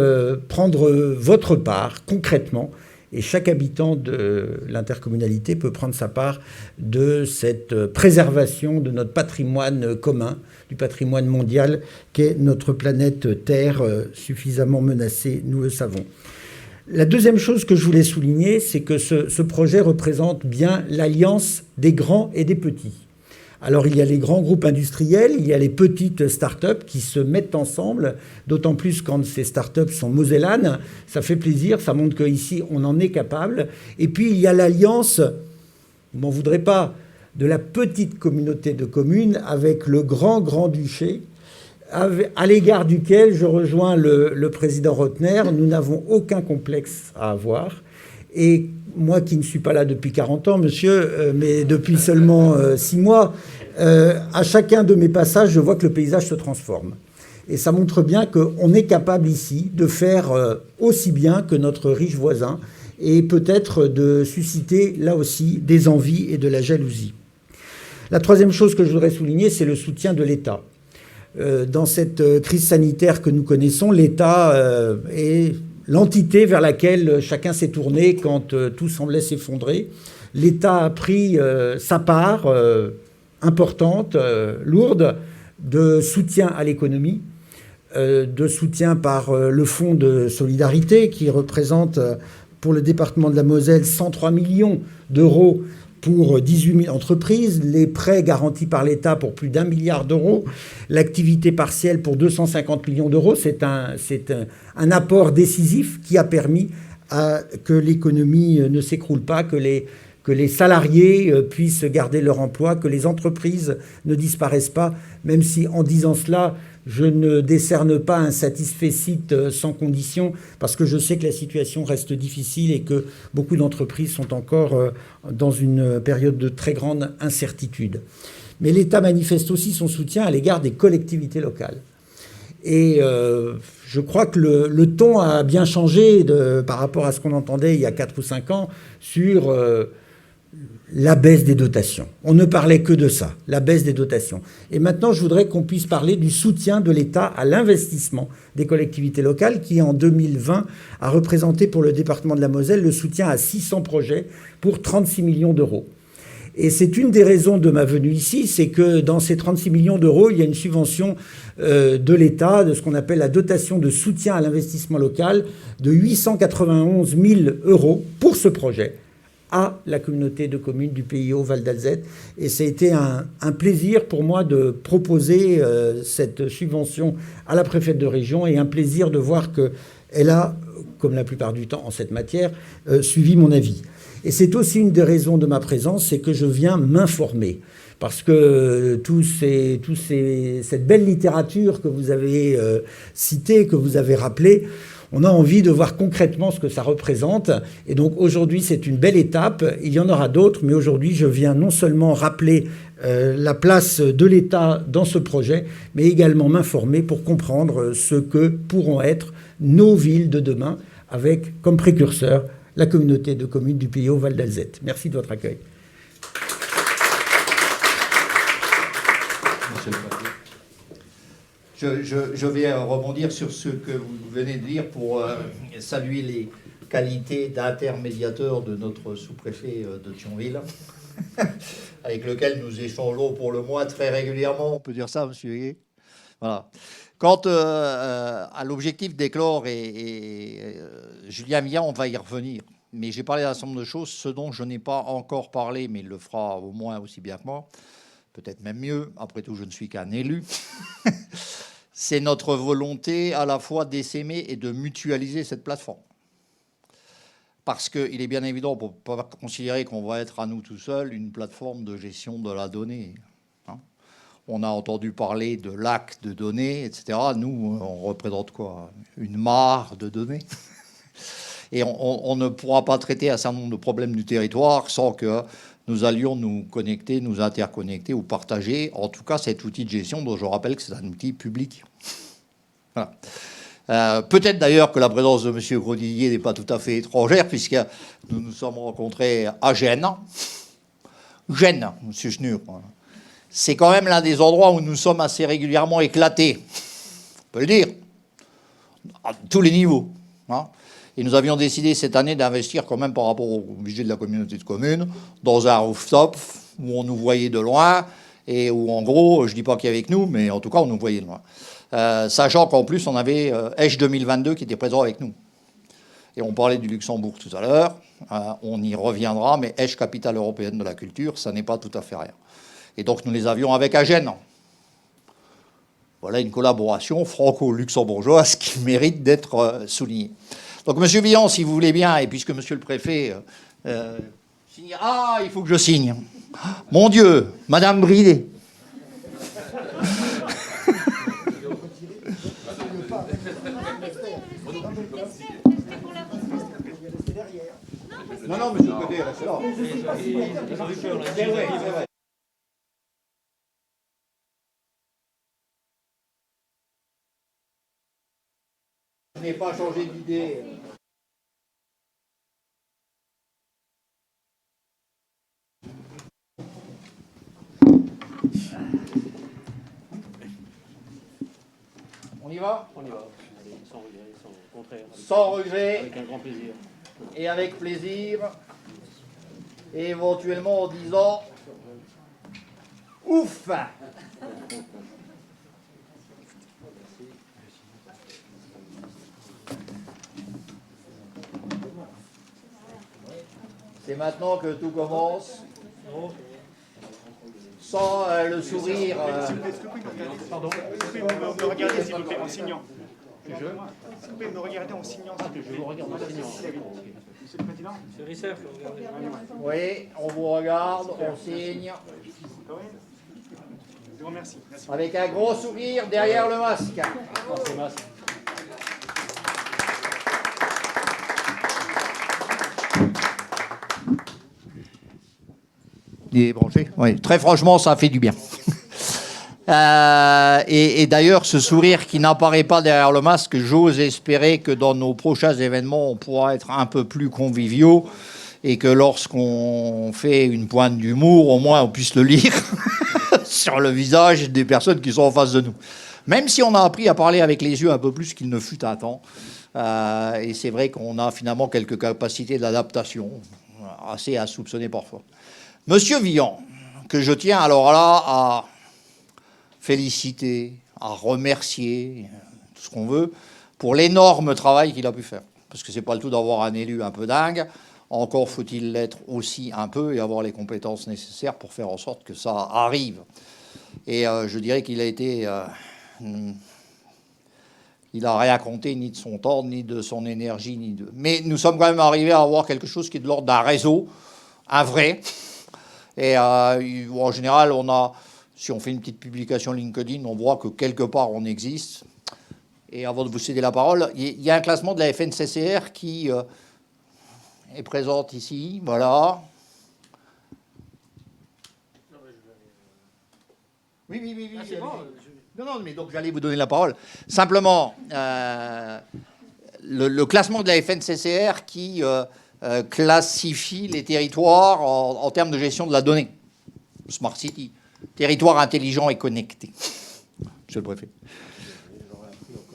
prendre votre part concrètement. Et chaque habitant de l'intercommunalité peut prendre sa part de cette préservation de notre patrimoine commun, du patrimoine mondial qu'est notre planète Terre, suffisamment menacée, nous le savons. La deuxième chose que je voulais souligner, c'est que ce projet représente bien l'alliance des grands et des petits. Alors il y a les grands groupes industriels, il y a les petites start-up qui se mettent ensemble, d'autant plus quand ces start-up sont mosellanes. Ça fait plaisir, ça montre qu'ici on en est capable. Et puis il y a l'alliance, vous m'en voudrez pas, de la petite communauté de communes avec le grand-duché, à l'égard duquel je rejoins le président Rotner. Nous n'avons aucun complexe à avoir. Et moi qui ne suis pas là depuis 40 ans, monsieur, mais depuis seulement 6 mois, à chacun de mes passages, je vois que le paysage se transforme. Et ça montre bien qu'on est capable ici de faire aussi bien que notre riche voisin, et peut-être de susciter là aussi des envies et de la jalousie. La troisième chose que je voudrais souligner, c'est le soutien de l'État. Dans cette crise sanitaire que nous connaissons, l'État est l'entité vers laquelle chacun s'est tourné quand tout semblait s'effondrer. L'État a pris sa part importante, lourde, de soutien à l'économie, de soutien par le fonds de solidarité qui représente pour le département de la Moselle 103 millions d'euros pour 18 000 entreprises, les prêts garantis par l'État pour plus d'1 milliard d'euros, l'activité partielle pour 250 millions d'euros. C'est un apport décisif qui a permis que l'économie ne s'écroule pas, que les salariés puissent garder leur emploi, que les entreprises ne disparaissent pas, même si en disant cela, je ne décerne pas un satisfecit sans condition, parce que je sais que la situation reste difficile et que beaucoup d'entreprises sont encore dans une période de très grande incertitude. Mais l'État manifeste aussi son soutien à l'égard des collectivités locales. Et je crois que le ton a bien changé par rapport à ce qu'on entendait il y a 4 ou 5 ans sur la baisse des dotations. On ne parlait que de ça, la baisse des dotations. Et maintenant, je voudrais qu'on puisse parler du soutien de l'État à l'investissement des collectivités locales qui, en 2020, a représenté pour le département de la Moselle le soutien à 600 projets pour 36 millions d'euros. Et c'est une des raisons de ma venue ici, c'est que dans ces 36 millions d'euros, il y a une subvention de l'État, de ce qu'on appelle la dotation de soutien à l'investissement local, de 891 000 euros pour ce projet, à la communauté de communes du PIO Val d'Alzette. Et ça a été un plaisir pour moi de proposer cette subvention à la préfète de région, et un plaisir de voir qu'elle a, comme la plupart du temps en cette matière, suivi mon avis. Et c'est aussi une des raisons de ma présence, c'est que je viens m'informer. Parce que cette belle littérature que vous avez citée, que vous avez rappelée, on a envie de voir concrètement ce que ça représente. Et donc aujourd'hui, c'est une belle étape. Il y en aura d'autres, mais aujourd'hui, je viens non seulement rappeler la place de l'État dans ce projet, mais également m'informer pour comprendre ce que pourront être nos villes de demain, avec comme précurseur la communauté de communes du PIO Val d'Alzette. Merci de votre accueil. Je vais rebondir sur ce que vous venez de dire pour saluer les qualités d'intermédiateur de notre sous-préfet de Thionville, avec lequel nous échangeons pour le moins très régulièrement. On peut dire ça, monsieur Huguet. Voilà. Quant à l'objectif d'Éclore et Julien Millard, on va y revenir. Mais j'ai parlé d'un certain nombre de choses, ce dont je n'ai pas encore parlé, mais il le fera au moins aussi bien que moi, peut-être même mieux. Après tout, je ne suis qu'un élu. C'est notre volonté à la fois d'essaimer et de mutualiser cette plateforme. parce qu'il est bien évident, pour ne pas considérer qu'on va être à nous tout seuls une plateforme de gestion de la donnée. Hein. On a entendu parler de lacs de données, etc. Nous, on représente quoi? Une mare de données. Et on ne pourra pas traiter un certain nombre de problèmes du territoire sans que nous allions nous connecter, nous interconnecter ou partager, en tout cas, cet outil de gestion dont je rappelle que c'est un outil public. Voilà. Peut-être d'ailleurs que la présence de M. Grosdidier n'est pas tout à fait étrangère, puisque nous nous sommes rencontrés à Gênes. Gênes, M. Schnur. C'est quand même l'un des endroits où nous sommes assez régulièrement éclatés, on peut le dire, à tous les niveaux. Hein. Et nous avions décidé cette année d'investir quand même par rapport au budget de la communauté de communes dans un rooftop où on nous voyait de loin et où en gros, je ne dis pas qu'il y avait avec nous, mais en tout cas on nous voyait de loin. Sachant qu'en plus on avait Esch 2022 qui était présent avec nous. Et on parlait du Luxembourg tout à l'heure, on y reviendra, mais Esch, capitale européenne de la culture, ça n'est pas tout à fait rien. Et donc nous les avions avec Agen. Voilà une collaboration franco-luxembourgeoise qui mérite d'être soulignée. Donc, M. Villon, si vous voulez bien, et puisque M. le Préfet signe... Ah, il faut que je signe. Mon Dieu, Madame Bridet. Non, mais je côté, restez là. C'est vrai, c'est vrai. Je n'ai pas changé d'idée. On y va? On y va. Sans regret, sans contraire. Sans regret. Avec un grand plaisir. Et avec plaisir. Et éventuellement en disant ouf. C'est maintenant que tout commence. Sans le sourire. Pardon. Vous pouvez me regarder s'il vous plaît en signant. Vous pouvez me regarder en signant. Je vous regarde en signant. Monsieur le Président. Monsieur Risser, vous regardez. Oui, on vous regarde, on signe. Je vous remercie. Merci. Avec un gros sourire derrière le masque. Il est branché. Oui, très franchement, ça fait du bien. Et d'ailleurs, ce sourire qui n'apparaît pas derrière le masque, j'ose espérer que dans nos prochains événements, on pourra être un peu plus conviviaux et que lorsqu'on fait une pointe d'humour, au moins on puisse le lire sur le visage des personnes qui sont en face de nous. Même si on a appris à parler avec les yeux un peu plus qu'il ne fut un temps. Et c'est vrai qu'on a finalement quelques capacités d'adaptation assez à soupçonner parfois. Monsieur Villon, que je tiens alors là à féliciter, à remercier, tout ce qu'on veut, pour l'énorme travail qu'il a pu faire. Parce que c'est pas le tout d'avoir un élu un peu dingue, encore faut-il l'être aussi un peu et avoir les compétences nécessaires pour faire en sorte que ça arrive. Et je dirais qu'il a été... il n'a rien compté ni de son temps, ni de son énergie, ni de... Mais nous sommes quand même arrivés à avoir quelque chose qui est de l'ordre d'un réseau, un vrai. Et en général, on a... Si on fait une petite publication LinkedIn, on voit que quelque part on existe. Et avant de vous céder la parole, il y a un classement de la FNCCR qui est présente ici. Voilà. Oui. Ah, c'est bon. Non, mais donc j'allais vous donner la parole. Simplement, le classement de la FNCCR qui classifie les territoires en termes de gestion de la donnée. Smart City. Territoire intelligent et connecté. Monsieur le Préfet.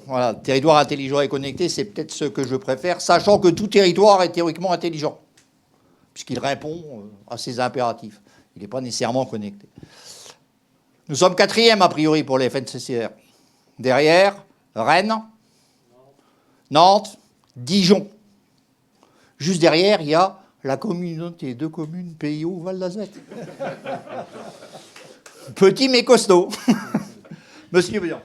Voilà, territoire intelligent et connecté, c'est peut-être ce que je préfère, sachant que tout territoire est théoriquement intelligent, puisqu'il répond à ses impératifs. Il n'est pas nécessairement connecté. Nous sommes 4e a priori pour les FNCCR. Derrière, Rennes, Nantes, Dijon. Juste derrière, il y a la communauté de communes PIO Val d'Azette. Petit mais costaud. Monsieur Briand.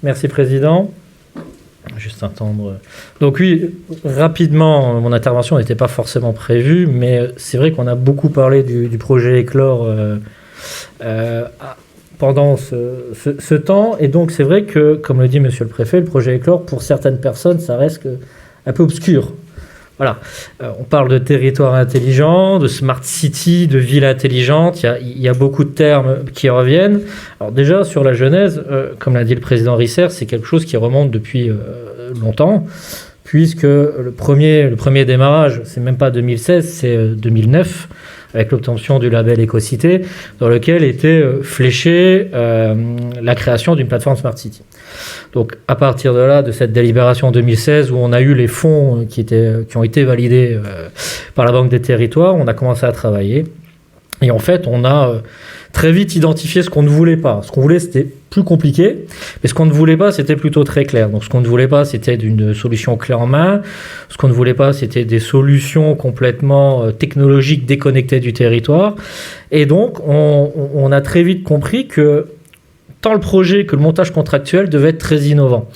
Merci, Président. Juste attendre. Donc oui, rapidement, mon intervention n'était pas forcément prévue, mais c'est vrai qu'on a beaucoup parlé du projet Éclore pendant ce temps. Et donc c'est vrai que, comme le dit Monsieur le Préfet, le projet Éclore, pour certaines personnes, ça reste un peu obscur. Voilà. On parle de territoire intelligent, de smart city, de ville intelligente. Il y a beaucoup de termes qui reviennent. Alors déjà, sur la genèse, comme l'a dit le président Risser, c'est quelque chose qui remonte depuis longtemps, puisque le premier démarrage, c'est même pas 2016, c'est 2009, avec l'obtention du label Écocité, dans lequel était fléchée la création d'une plateforme Smart City. Donc à partir de là, de cette délibération 2016, où on a eu les fonds qui ont été validés par la Banque des Territoires, on a commencé à travailler. Et en fait, on a très vite identifié ce qu'on ne voulait pas. Ce qu'on voulait, c'était plus compliqué, mais ce qu'on ne voulait pas, c'était plutôt très clair. Donc ce qu'on ne voulait pas, c'était une solution clé en main. Ce qu'on ne voulait pas, c'était des solutions complètement technologiques déconnectées du territoire. Et donc, on a très vite compris que tant le projet que le montage contractuel devait être très innovant.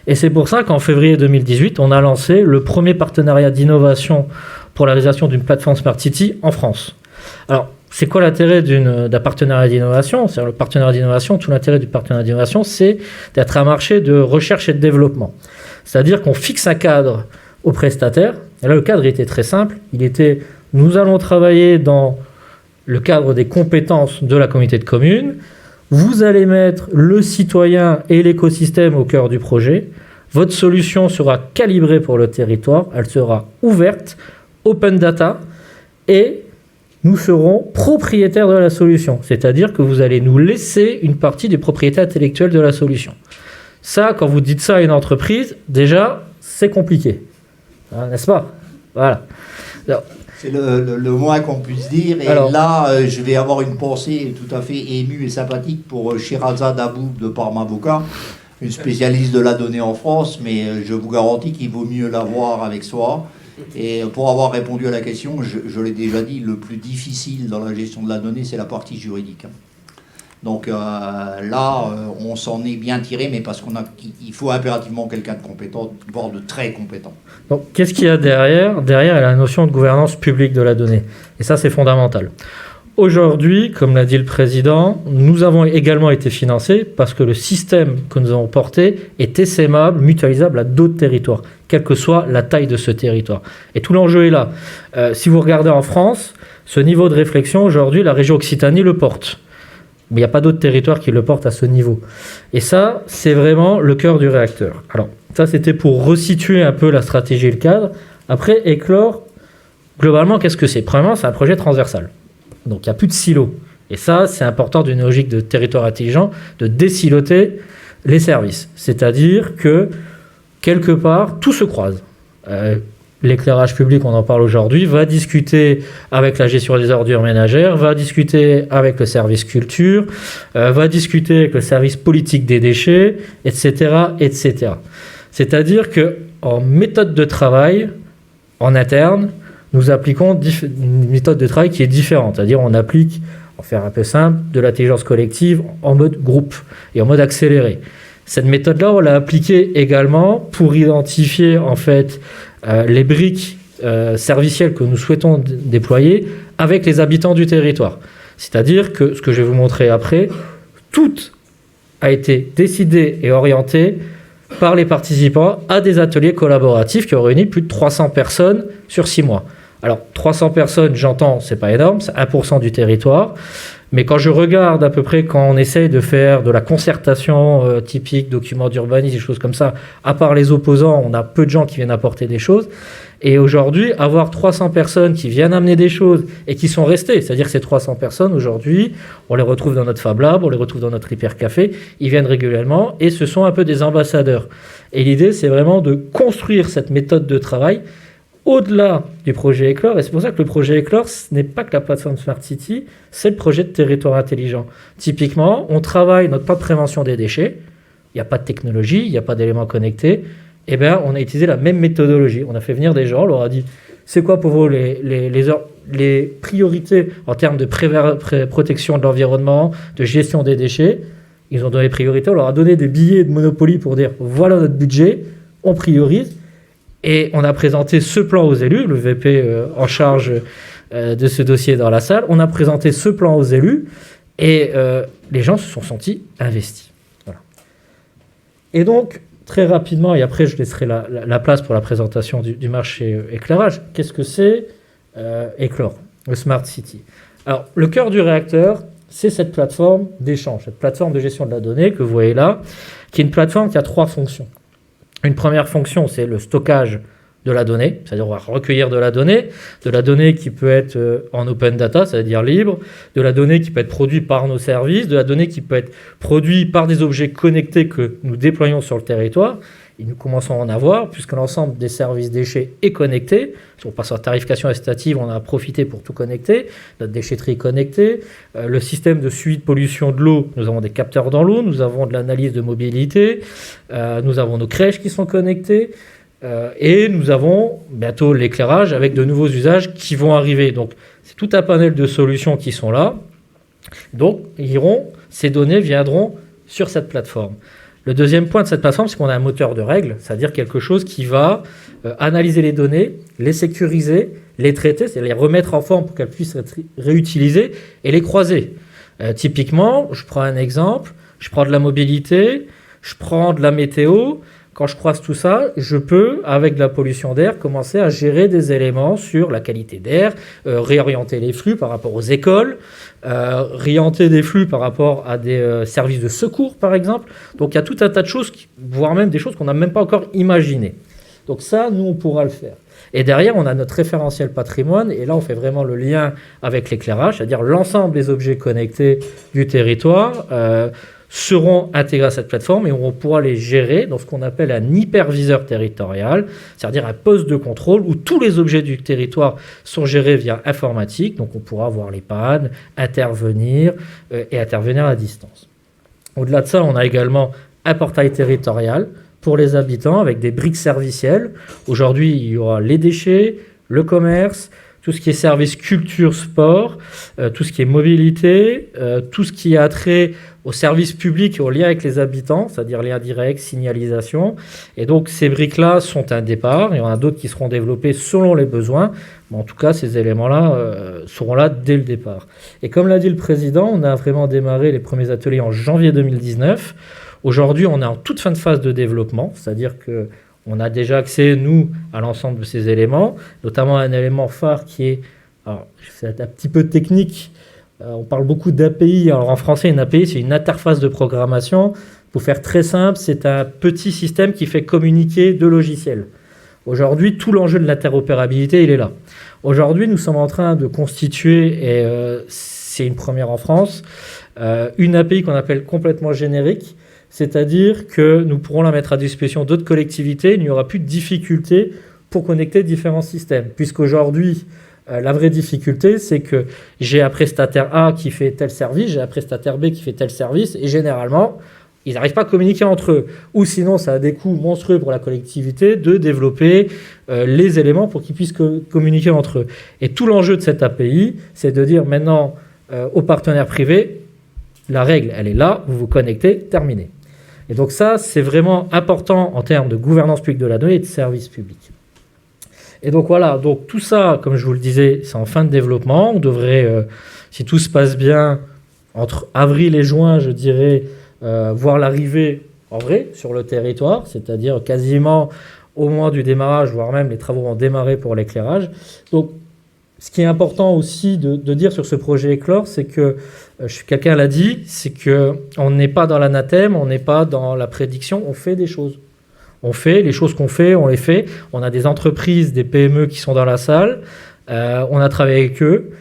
Et c'est pour ça qu'en février 2018, on a lancé le premier partenariat d'innovation pour la réalisation d'une plateforme Smart City en France. Alors, c'est quoi l'intérêt d'un partenariat d'innovation ? C'est-à-dire le partenariat d'innovation, tout l'intérêt du partenariat d'innovation, c'est d'être un marché de recherche et de développement. C'est-à-dire qu'on fixe un cadre aux prestataires. Et là, le cadre était très simple. Nous allons travailler dans le cadre des compétences de la communauté de communes. Vous allez mettre le citoyen et l'écosystème au cœur du projet. Votre solution sera calibrée pour le territoire. Elle sera ouverte, open data, et nous serons propriétaires de la solution. C'est-à-dire que vous allez nous laisser une partie des propriétés intellectuelles de la solution. Ça, quand vous dites ça à une entreprise, déjà, c'est compliqué. Hein, n'est-ce pas ? Voilà. Alors, c'est le moins qu'on puisse dire. Et alors, là, je vais avoir une pensée tout à fait émue et sympathique pour Shirazade Aboub de Parma Avocat, une spécialiste de la donnée en France, mais je vous garantis qu'il vaut mieux l'avoir avec soi. Et pour avoir répondu à la question, je l'ai déjà dit, le plus difficile dans la gestion de la donnée, c'est la partie juridique. Donc là, on s'en est bien tiré, mais parce qu'il faut impérativement quelqu'un de compétent, voire de très compétent. Donc, qu'est-ce qu'il y a derrière ? Derrière, il y a la notion de gouvernance publique de la donnée. Et ça, c'est fondamental. Aujourd'hui, comme l'a dit le président, nous avons également été financés parce que le système que nous avons porté est essaimable, mutualisable à d'autres territoires, quelle que soit la taille de ce territoire. Et tout l'enjeu est là. Si vous regardez en France, ce niveau de réflexion, aujourd'hui, la région Occitanie le porte. Mais il n'y a pas d'autres territoires qui le portent à ce niveau. Et ça, c'est vraiment le cœur du réacteur. Alors, ça, c'était pour resituer un peu la stratégie et le cadre. Après, Éclore, globalement, qu'est-ce que c'est ? Premièrement, c'est un projet transversal. Donc, il n'y a plus de silos. Et ça, c'est important d'une logique de territoire intelligent, de désiloter les services. C'est-à-dire que, quelque part, tout se croise. L'éclairage public, on en parle aujourd'hui, va discuter avec la gestion des ordures ménagères, va discuter avec le service culture, va discuter avec le service politique des déchets, etc., etc. C'est-à-dire qu'en méthode de travail, en interne, nous appliquons une méthode de travail qui est différente. C'est-à-dire on applique, pour faire un peu simple, de l'intelligence collective en mode groupe et en mode accéléré. Cette méthode-là, on l'a appliquée également pour identifier en fait les briques servicielles que nous souhaitons déployer avec les habitants du territoire. C'est-à-dire que, ce que je vais vous montrer après, tout a été décidé et orienté par les participants à des ateliers collaboratifs qui ont réuni plus de 300 personnes sur 6 mois. Alors, 300 personnes, j'entends, c'est pas énorme, c'est 1% du territoire. Mais quand je regarde à peu près, quand on essaye de faire de la concertation typique, documents d'urbanisme, des choses comme ça, à part les opposants, on a peu de gens qui viennent apporter des choses. Et aujourd'hui, avoir 300 personnes qui viennent amener des choses et qui sont restées, c'est-à-dire que ces 300 personnes, aujourd'hui, on les retrouve dans notre Fab Lab, on les retrouve dans notre Hyper Café, ils viennent régulièrement et ce sont un peu des ambassadeurs. Et l'idée, c'est vraiment de construire cette méthode de travail au-delà du projet Éclore, et c'est pour ça que le projet Éclore, ce n'est pas que la plateforme Smart City, c'est le projet de territoire intelligent. Typiquement, on travaille notre plan de prévention des déchets, il n'y a pas de technologie, il n'y a pas d'éléments connectés, et bien on a utilisé la même méthodologie. On a fait venir des gens, on leur a dit, c'est quoi pour vous les priorités en termes de protection de l'environnement, de gestion des déchets ? Ils ont donné priorité, on leur a donné des billets de Monopoly pour dire voilà notre budget, on priorise. Et on a présenté ce plan aux élus, le VP en charge de ce dossier dans la salle, on a présenté ce plan aux élus et les gens se sont sentis investis. Voilà. Et donc, très rapidement, et après je laisserai la place pour la présentation du marché éclairage, qu'est-ce que c'est Eclore, le Smart City? Alors, le cœur du réacteur, c'est cette plateforme d'échange, cette plateforme de gestion de la donnée que vous voyez là, qui est une plateforme qui a 3 fonctions. Une première fonction, c'est le stockage de la donnée, c'est-à-dire on va recueillir de la donnée qui peut être en open data, c'est-à-dire libre, de la donnée qui peut être produite par nos services, de la donnée qui peut être produite par des objets connectés que nous déployons sur le territoire. Et nous commençons à en avoir, puisque l'ensemble des services déchets est connecté. Si on passe en tarification incitative, on a profité pour tout connecter. Notre déchetterie est connectée. Le système de suivi de pollution de l'eau, nous avons des capteurs dans l'eau, nous avons de l'analyse de mobilité, nous avons nos crèches qui sont connectées, et nous avons bientôt l'éclairage avec de nouveaux usages qui vont arriver. Donc, c'est tout un panel de solutions qui sont là. Donc, ces données viendront sur cette plateforme. Le deuxième point de cette plateforme, c'est qu'on a un moteur de règles, c'est-à-dire quelque chose qui va analyser les données, les sécuriser, les traiter, c'est-à-dire les remettre en forme pour qu'elles puissent être réutilisées et les croiser. Typiquement, je prends un exemple, je prends de la mobilité, je prends de la météo. Quand je croise tout ça, je peux, avec de la pollution d'air, commencer à gérer des éléments sur la qualité d'air, réorienter les flux par rapport aux écoles, réorienter des flux par rapport à des services de secours, par exemple. Donc il y a tout un tas de choses, voire même des choses qu'on n'a même pas encore imaginées. Donc ça, nous, on pourra le faire. Et derrière, on a notre référentiel patrimoine, et là, on fait vraiment le lien avec l'éclairage, c'est-à-dire l'ensemble des objets connectés du territoire seront intégrés à cette plateforme et on pourra les gérer dans ce qu'on appelle un hyperviseur territorial, c'est-à-dire un poste de contrôle où tous les objets du territoire sont gérés via informatique, donc on pourra voir les pannes, intervenir et intervenir à distance. Au-delà de ça, on a également un portail territorial pour les habitants avec des briques servicielles. Aujourd'hui, il y aura les déchets, le commerce, tout ce qui est service culture, sport, tout ce qui est mobilité, tout ce qui a trait aux services publics et aux liens avec les habitants, c'est-à-dire liens directs, signalisation. Et donc ces briques-là sont un départ, il y en a d'autres qui seront développées selon les besoins, mais en tout cas ces éléments-là seront là dès le départ. Et comme l'a dit le président, on a vraiment démarré les premiers ateliers en janvier 2019. Aujourd'hui, on est en toute fin de phase de développement, c'est-à-dire que on a déjà accès, nous, à l'ensemble de ces éléments, notamment un élément phare qui est, alors c'est un petit peu technique, on parle beaucoup d'API. Alors en français, une API, c'est une interface de programmation. Pour faire très simple, c'est un petit système qui fait communiquer deux logiciels. Aujourd'hui, tout l'enjeu de l'interopérabilité, il est là. Aujourd'hui, nous sommes en train de constituer, et c'est une première en France, une API qu'on appelle complètement générique, c'est-à-dire que nous pourrons la mettre à disposition d'autres collectivités. Il n'y aura plus de difficulté pour connecter différents systèmes, puisqu'aujourd'hui, la vraie difficulté, c'est que j'ai un prestataire A qui fait tel service, j'ai un prestataire B qui fait tel service, et généralement, ils n'arrivent pas à communiquer entre eux. Ou sinon, ça a des coûts monstrueux pour la collectivité de développer les éléments pour qu'ils puissent communiquer entre eux. Et tout l'enjeu de cette API, c'est de dire maintenant aux partenaires privés, la règle, elle est là, vous vous connectez, terminé. Et donc ça, c'est vraiment important en termes de gouvernance publique de la donnée et de service public. Et donc voilà, donc tout ça, comme je vous le disais, c'est en fin de développement. On devrait, si tout se passe bien, entre avril et juin, je dirais, voir l'arrivée en vrai sur le territoire, c'est-à-dire quasiment au moment du démarrage, voire même les travaux vont démarrer pour l'éclairage. Donc ce qui est important aussi de dire sur ce projet Éclore, c'est que, quelqu'un l'a dit, c'est qu'on n'est pas dans l'anathème, on n'est pas dans la prédiction, on fait des choses. On fait les choses qu'on fait, on les fait. On a des entreprises, des PME qui sont dans la salle. On a travaillé avec eux.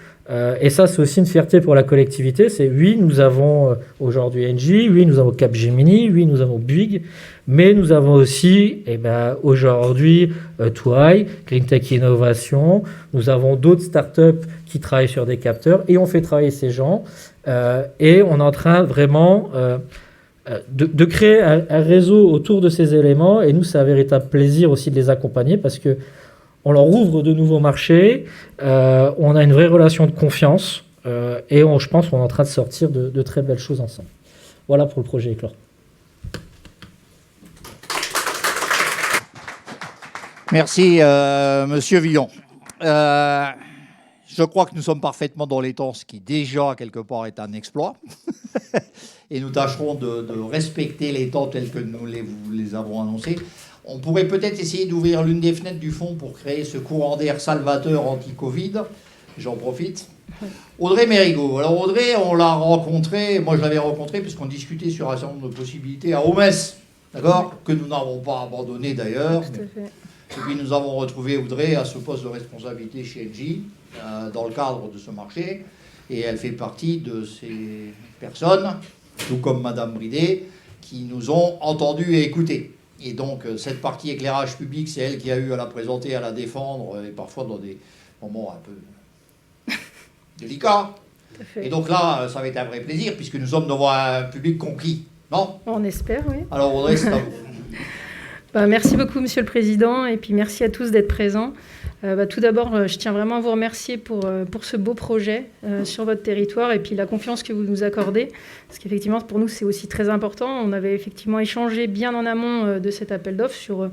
Et ça, c'est aussi une fierté pour la collectivité. C'est oui, nous avons aujourd'hui Engie, oui, nous avons Capgemini, oui, nous avons Bouygues, mais nous avons aussi aujourd'hui Touaille, Green Tech Innovation. Nous avons d'autres startups qui travaillent sur des capteurs et on fait travailler ces gens. Et on est en train vraiment de créer un réseau autour de ces éléments. Et nous, c'est un véritable plaisir aussi de les accompagner parce que on leur ouvre de nouveaux marchés, on a une vraie relation de confiance et je pense qu'on est en train de sortir de très belles choses ensemble. Voilà pour le projet Éclore. Merci, Monsieur Villon. Je crois que nous sommes parfaitement dans les temps, ce qui déjà, quelque part, est un exploit. Et nous tâcherons de respecter les temps tels que nous les avons annoncés. On pourrait peut-être essayer d'ouvrir l'une des fenêtres du fond pour créer ce courant d'air salvateur anti-Covid. J'en profite. Audrey Mérigot. Alors Audrey, on l'a rencontrée, moi je l'avais rencontrée puisqu'on discutait sur un certain nombre de possibilités à Omès, d'accord, que nous n'avons pas abandonné d'ailleurs. Tout à fait. Et puis nous avons retrouvé Audrey à ce poste de responsabilité chez Engie dans le cadre de ce marché. Et elle fait partie de ces personnes, tout comme Madame Bridet, qui nous ont entendus et écoutés. Et donc cette partie éclairage public, c'est elle qui a eu à la présenter, à la défendre, et parfois dans des moments un peu délicats. Tout à fait. Et donc là, ça va être un vrai plaisir, puisque nous sommes devant un public conquis, non? On espère, oui. Alors Audrey, c'est à vous. Merci beaucoup, Monsieur le Président, et puis merci à tous d'être présents. Tout d'abord, je tiens vraiment à vous remercier pour ce beau projet sur votre territoire et puis la confiance que vous nous accordez. Parce qu'effectivement, pour nous, c'est aussi très important. On avait effectivement échangé bien en amont de cet appel d'offres sur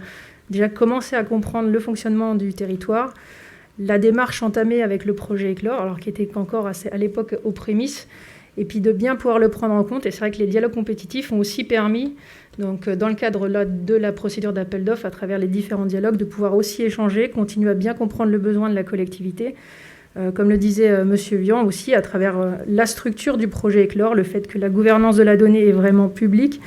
déjà commencer à comprendre le fonctionnement du territoire, la démarche entamée avec le projet Éclore, alors qui était encore à l'époque aux prémices, et puis de bien pouvoir le prendre en compte. Et c'est vrai que les dialogues compétitifs ont aussi permis, donc, dans le cadre de la procédure d'appel d'offres, à travers les différents dialogues, de pouvoir aussi échanger, continuer à bien comprendre le besoin de la collectivité. Comme le disait M. Vian aussi, à travers la structure du projet Éclore, le fait que la gouvernance de la donnée est vraiment publique,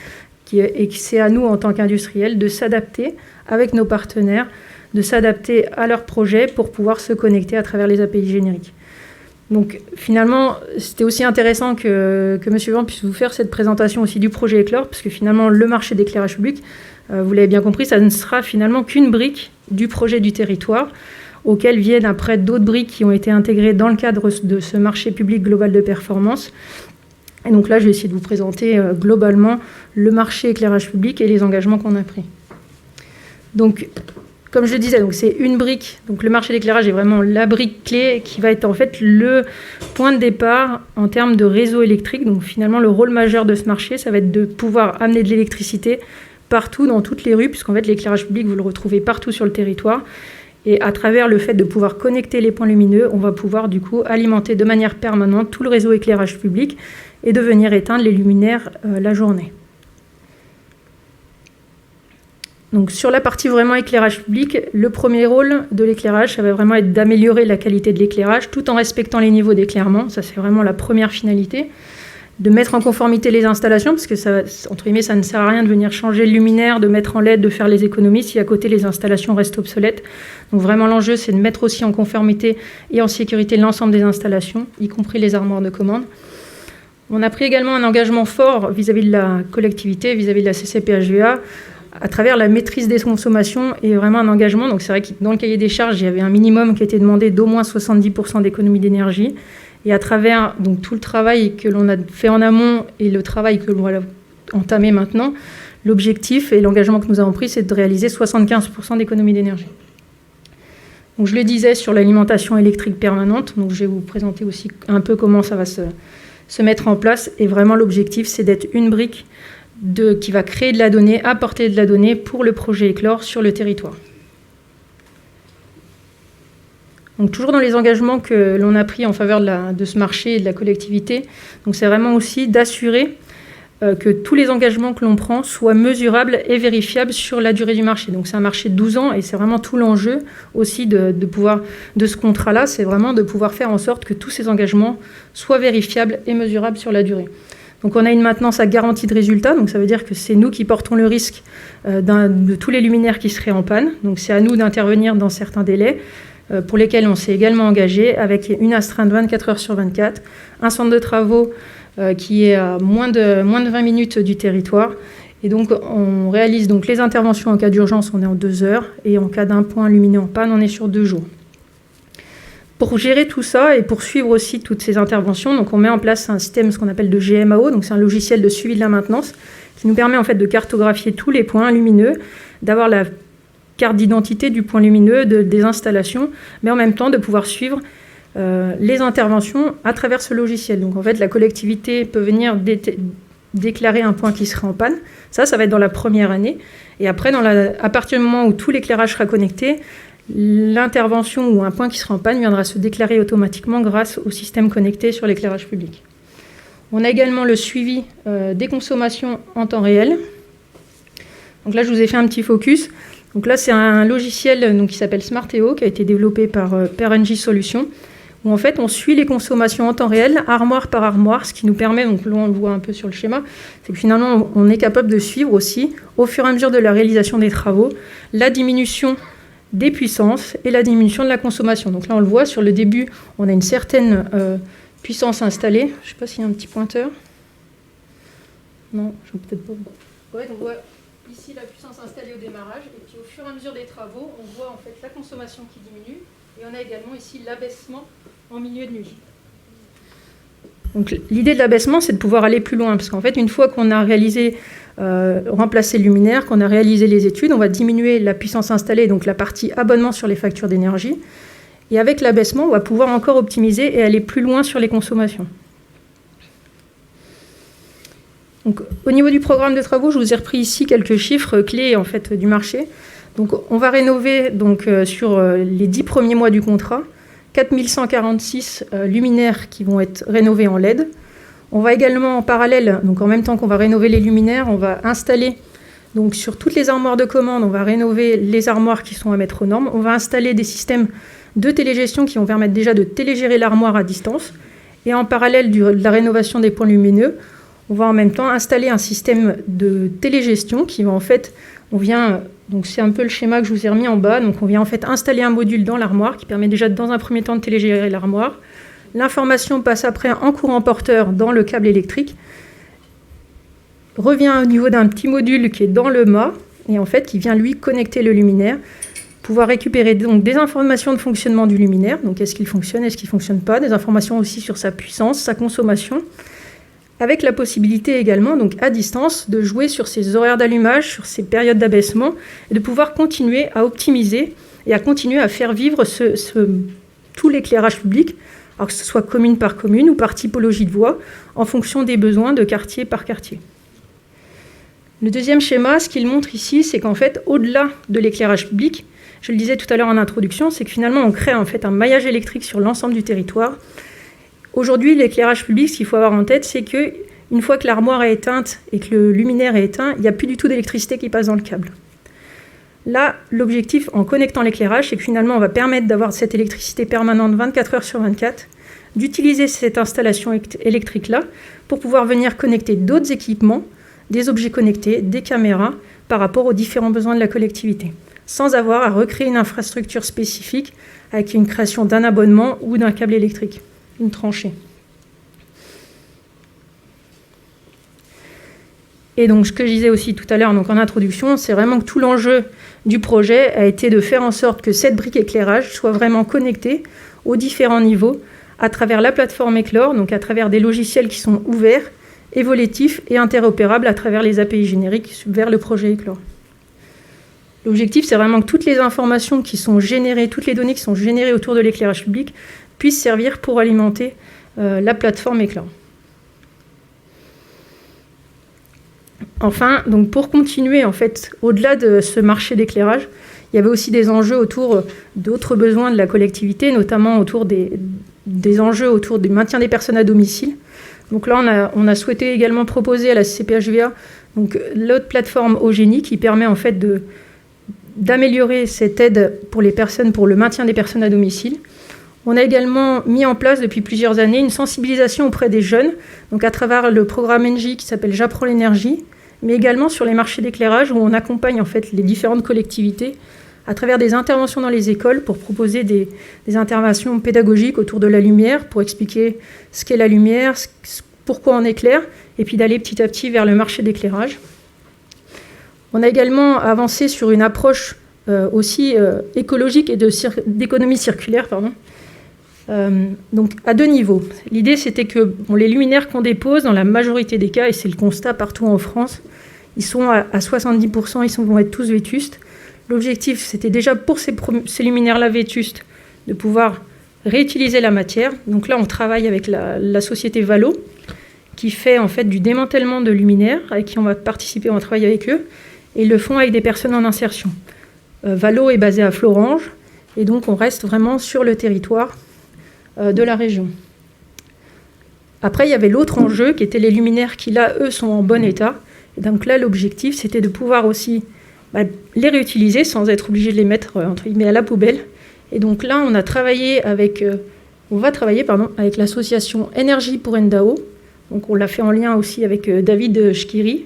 et que c'est à nous, en tant qu'industriels, de s'adapter avec nos partenaires, de s'adapter à leurs projets pour pouvoir se connecter à travers les API génériques. Donc finalement, c'était aussi intéressant que M. Vian puisse vous faire cette présentation aussi du projet Éclore, parce que finalement, le marché d'éclairage public, vous l'avez bien compris, ça ne sera finalement qu'une brique du projet du territoire, auquel viennent après d'autres briques qui ont été intégrées dans le cadre de ce marché public global de performance. Et donc là, je vais essayer de vous présenter globalement le marché éclairage public et les engagements qu'on a pris. Donc, comme je le disais, c'est une brique. Donc le marché d'éclairage est vraiment la brique clé qui va être en fait le point de départ en termes de réseau électrique. Donc finalement, le rôle majeur de ce marché, ça va être de pouvoir amener de l'électricité partout, dans toutes les rues, puisqu'en fait l'éclairage public, vous le retrouvez partout sur le territoire. Et à travers le fait de pouvoir connecter les points lumineux, on va pouvoir du coup alimenter de manière permanente tout le réseau éclairage public et de venir éteindre les luminaires la journée. Donc sur la partie vraiment éclairage public, le premier rôle de l'éclairage, ça va vraiment être d'améliorer la qualité de l'éclairage tout en respectant les niveaux d'éclairement. Ça, c'est vraiment la première finalité. De mettre en conformité les installations, parce que ça, entre guillemets, ça ne sert à rien de venir changer le luminaire, de mettre en LED, de faire les économies si à côté les installations restent obsolètes. Donc vraiment l'enjeu, c'est de mettre aussi en conformité et en sécurité l'ensemble des installations, y compris les armoires de commande. On a pris également un engagement fort vis-à-vis de la collectivité, vis-à-vis de la CCPHVA, à travers la maîtrise des consommations et vraiment un engagement. Donc c'est vrai que dans le cahier des charges, il y avait un minimum qui était demandé d'au moins 70% d'économie d'énergie. Et à travers donc, tout le travail que l'on a fait en amont et le travail que l'on va entamer maintenant, l'objectif et l'engagement que nous avons pris, c'est de réaliser 75% d'économie d'énergie. Donc je le disais sur l'alimentation électrique permanente, donc je vais vous présenter aussi un peu comment ça va se mettre en place. Et vraiment l'objectif, c'est d'être une brique qui va créer de la donnée, apporter de la donnée pour le projet Éclore sur le territoire. Donc toujours dans les engagements que l'on a pris en faveur de ce marché et de la collectivité, donc c'est vraiment aussi d'assurer que tous les engagements que l'on prend soient mesurables et vérifiables sur la durée du marché. Donc c'est un marché de 12 ans et c'est vraiment tout l'enjeu aussi de ce contrat-là, c'est vraiment de pouvoir faire en sorte que tous ces engagements soient vérifiables et mesurables sur la durée. Donc on a une maintenance à garantie de résultat, donc ça veut dire que c'est nous qui portons le risque de tous les luminaires qui seraient en panne. Donc c'est à nous d'intervenir dans certains délais pour lesquels on s'est également engagé avec une astreinte 24 heures sur 24, un centre de travaux qui est à moins de 20 minutes du territoire. Et donc on réalise donc les interventions en cas d'urgence, on est en 2 heures, et en cas d'un point lumineux en panne, on est sur 2 jours. Pour gérer tout ça et pour suivre aussi toutes ces interventions, donc on met en place un système, ce qu'on appelle de GMAO, donc c'est un logiciel de suivi de la maintenance qui nous permet en fait de cartographier tous les points lumineux, d'avoir la carte d'identité du point lumineux, des installations, mais en même temps de pouvoir suivre les interventions à travers ce logiciel. Donc en fait, la collectivité peut venir déclarer un point qui serait en panne. Ça va être dans la première année. Et après, à partir du moment où tout l'éclairage sera connecté, l'intervention ou un point qui sera en panne viendra se déclarer automatiquement grâce au système connecté sur l'éclairage public. On a également le suivi des consommations en temps réel. Donc là, je vous ai fait un petit focus. Donc là, c'est un logiciel qui s'appelle Smarteo, qui a été développé par PRNJ Solutions, où en fait, on suit les consommations en temps réel, armoire par armoire, ce qui nous permet, donc là, on le voit un peu sur le schéma, c'est que finalement, on est capable de suivre aussi, au fur et à mesure de la réalisation des travaux, la diminution des puissances et la diminution de la consommation. Donc là, on le voit, sur le début, on a une certaine puissance installée. Je ne sais pas s'il y a un petit pointeur. Non, je ne vois peut-être pas. Ouais, on voit ici la puissance installée au démarrage, et puis au fur et à mesure des travaux, on voit en fait la consommation qui diminue, et on a également ici l'abaissement en milieu de nuit. Donc l'idée de l'abaissement, c'est de pouvoir aller plus loin, parce qu'en fait, une fois qu'on a réalisé, remplacé le luminaire, qu'on a réalisé les études, on va diminuer la puissance installée, donc la partie abonnement sur les factures d'énergie, et avec l'abaissement, on va pouvoir encore optimiser et aller plus loin sur les consommations. Donc, au niveau du programme de travaux, je vous ai repris ici quelques chiffres clés en fait, du marché. Donc, on va rénover sur les 10 premiers mois du contrat 4146 luminaires qui vont être rénovés en LED. On va également en parallèle, donc en même temps qu'on va rénover les luminaires, on va installer donc sur toutes les armoires de commande, on va rénover les armoires qui sont à mettre aux normes. On va installer des systèmes de télégestion qui vont permettre déjà de télégérer l'armoire à distance. Et en parallèle de la rénovation des points lumineux, on va en même temps installer un système de télégestion qui va en fait, donc c'est un peu le schéma que je vous ai remis en bas, donc on vient en fait installer un module dans l'armoire qui permet déjà dans un premier temps de télégérer l'armoire. L'information passe après en courant porteur dans le câble électrique, revient au niveau d'un petit module qui est dans le mât et en fait qui vient lui connecter le luminaire, pouvoir récupérer donc des informations de fonctionnement du luminaire, donc est-ce qu'il fonctionne, est-ce qu'il ne fonctionne pas, des informations aussi sur sa puissance, sa consommation, avec la possibilité également, donc à distance, de jouer sur ses horaires d'allumage, sur ses périodes d'abaissement, et de pouvoir continuer à optimiser et à continuer à faire vivre tout l'éclairage public, alors que ce soit commune par commune ou par typologie de voie, en fonction des besoins de quartier par quartier. Le deuxième schéma, ce qu'il montre ici, c'est qu'en fait, au-delà de l'éclairage public, je le disais tout à l'heure en introduction, c'est que finalement, on crée en fait un maillage électrique sur l'ensemble du territoire. Aujourd'hui, l'éclairage public, ce qu'il faut avoir en tête, c'est qu'une fois que l'armoire est éteinte et que le luminaire est éteint, il n'y a plus du tout d'électricité qui passe dans le câble. Là, l'objectif en connectant l'éclairage, c'est que finalement, on va permettre d'avoir cette électricité permanente 24 heures sur 24, d'utiliser cette installation électrique-là pour pouvoir venir connecter d'autres équipements, des objets connectés, des caméras, par rapport aux différents besoins de la collectivité, sans avoir à recréer une infrastructure spécifique avec une création d'un abonnement ou d'un câble électrique, une tranchée. Et donc, ce que je disais aussi tout à l'heure donc en introduction, c'est vraiment que tout l'enjeu du projet a été de faire en sorte que cette brique éclairage soit vraiment connectée aux différents niveaux à travers la plateforme Eclore, donc à travers des logiciels qui sont ouverts, évolutifs et interopérables à travers les API génériques vers le projet Eclore. L'objectif, c'est vraiment que toutes les informations qui sont générées, toutes les données qui sont générées autour de l'éclairage public puissent servir pour alimenter la plateforme Eclore. Enfin, donc pour continuer, en fait, au-delà de ce marché d'éclairage, il y avait aussi des enjeux autour d'autres besoins de la collectivité, notamment autour des enjeux autour du maintien des personnes à domicile. Donc là, on a souhaité également proposer à la CPHVA donc, l'autre plateforme Eugénie qui permet en fait d'améliorer cette aide pour les personnes, pour le maintien des personnes à domicile. On a également mis en place depuis plusieurs années une sensibilisation auprès des jeunes, donc à travers le programme NJ qui s'appelle J'apprends l'énergie, mais également sur les marchés d'éclairage où on accompagne en fait les différentes collectivités à travers des interventions dans les écoles pour proposer des interventions pédagogiques autour de la lumière, pour expliquer ce qu'est la lumière, pourquoi on éclaire, et puis d'aller petit à petit vers le marché d'éclairage. On a également avancé sur une approche aussi écologique et d'économie circulaire, donc à deux niveaux. L'idée, c'était que les luminaires qu'on dépose, dans la majorité des cas, et c'est le constat partout en France, ils sont à 70%, ils vont être tous vétustes. L'objectif, c'était déjà pour ces luminaires-là vétustes de pouvoir réutiliser la matière. Donc là, on travaille avec la société Valo, qui fait en fait du démantèlement de luminaires, avec qui on va participer, on va travailler avec eux, et ils le font avec des personnes en insertion. Valo est basé à Florange, et donc on reste vraiment sur le territoire de la région. Après, il y avait l'autre enjeu, qui était les luminaires qui, là, eux, sont en bon état. Et donc là, l'objectif, c'était de pouvoir aussi les réutiliser sans être obligé de les mettre, entre guillemets, à la poubelle. Et donc là, on va travailler avec l'association Énergie pour Ndao. Donc on l'a fait en lien aussi avec David Schkiri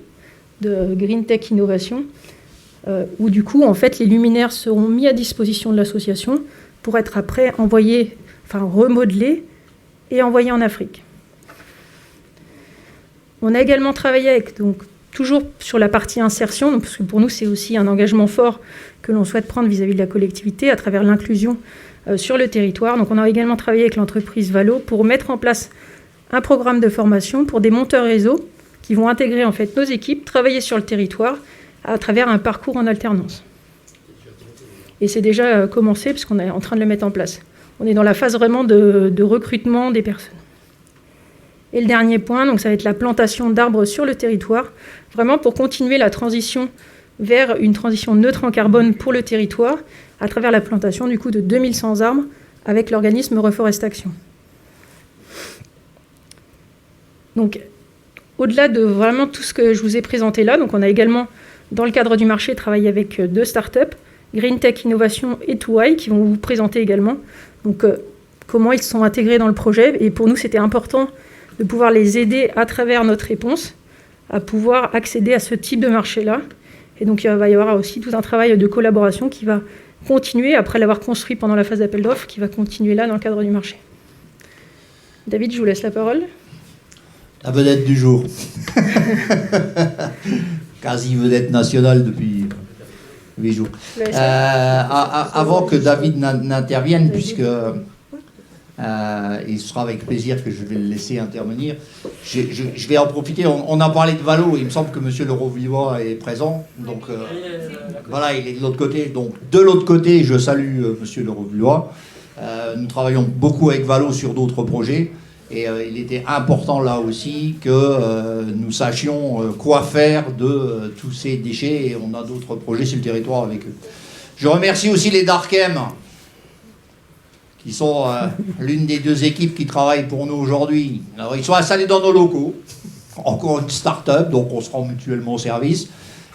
de Green Tech Innovation, où du coup, en fait, les luminaires seront mis à disposition de l'association pour être après remodelés et envoyés en Afrique. On a également travaillé avec, donc, toujours sur la partie insertion, parce que pour nous, c'est aussi un engagement fort que l'on souhaite prendre vis-à-vis de la collectivité à travers l'inclusion sur le territoire. Donc, on a également travaillé avec l'entreprise Valo pour mettre en place un programme de formation pour des monteurs réseau qui vont intégrer en fait nos équipes, travailler sur le territoire à travers un parcours en alternance. Et c'est déjà commencé puisqu'on est en train de le mettre en place. On est dans la phase vraiment de recrutement des personnes. Et le dernier point, donc ça va être la plantation d'arbres sur le territoire, vraiment pour continuer la transition vers une transition neutre en carbone pour le territoire, à travers la plantation du coup de 2100 arbres avec l'organisme Reforest Action. Donc, au-delà de vraiment tout ce que je vous ai présenté là, donc on a également, dans le cadre du marché, travaillé avec 2 startups, Green Tech Innovation et 2i, qui vont vous présenter également donc, comment ils sont intégrés dans le projet. Et pour nous, c'était important de pouvoir les aider à travers notre réponse à pouvoir accéder à ce type de marché-là. Et donc, il va y avoir aussi tout un travail de collaboration qui va continuer, après l'avoir construit pendant la phase d'appel d'offres, qui va continuer là dans le cadre du marché. David, je vous laisse la parole. La vedette du jour. Quasi vedette nationale depuis 8 jours. Avant que David n'intervienne, puisque il sera avec plaisir que je vais le laisser intervenir, je vais en profiter. On a parlé de Valo, il me semble que M. Lerovillois est présent. Donc voilà, il est de l'autre côté. Donc de l'autre côté, je salue M. Lerovillois. Nous travaillons beaucoup avec Valo sur d'autres projets. Et il était important là aussi que nous sachions quoi faire de tous ces déchets, et on a d'autres projets sur le territoire avec eux. Je remercie aussi les Darkem, qui sont l'une des 2 équipes qui travaillent pour nous aujourd'hui. Alors, ils sont installés dans nos locaux, encore une start-up, donc on se rend mutuellement au service,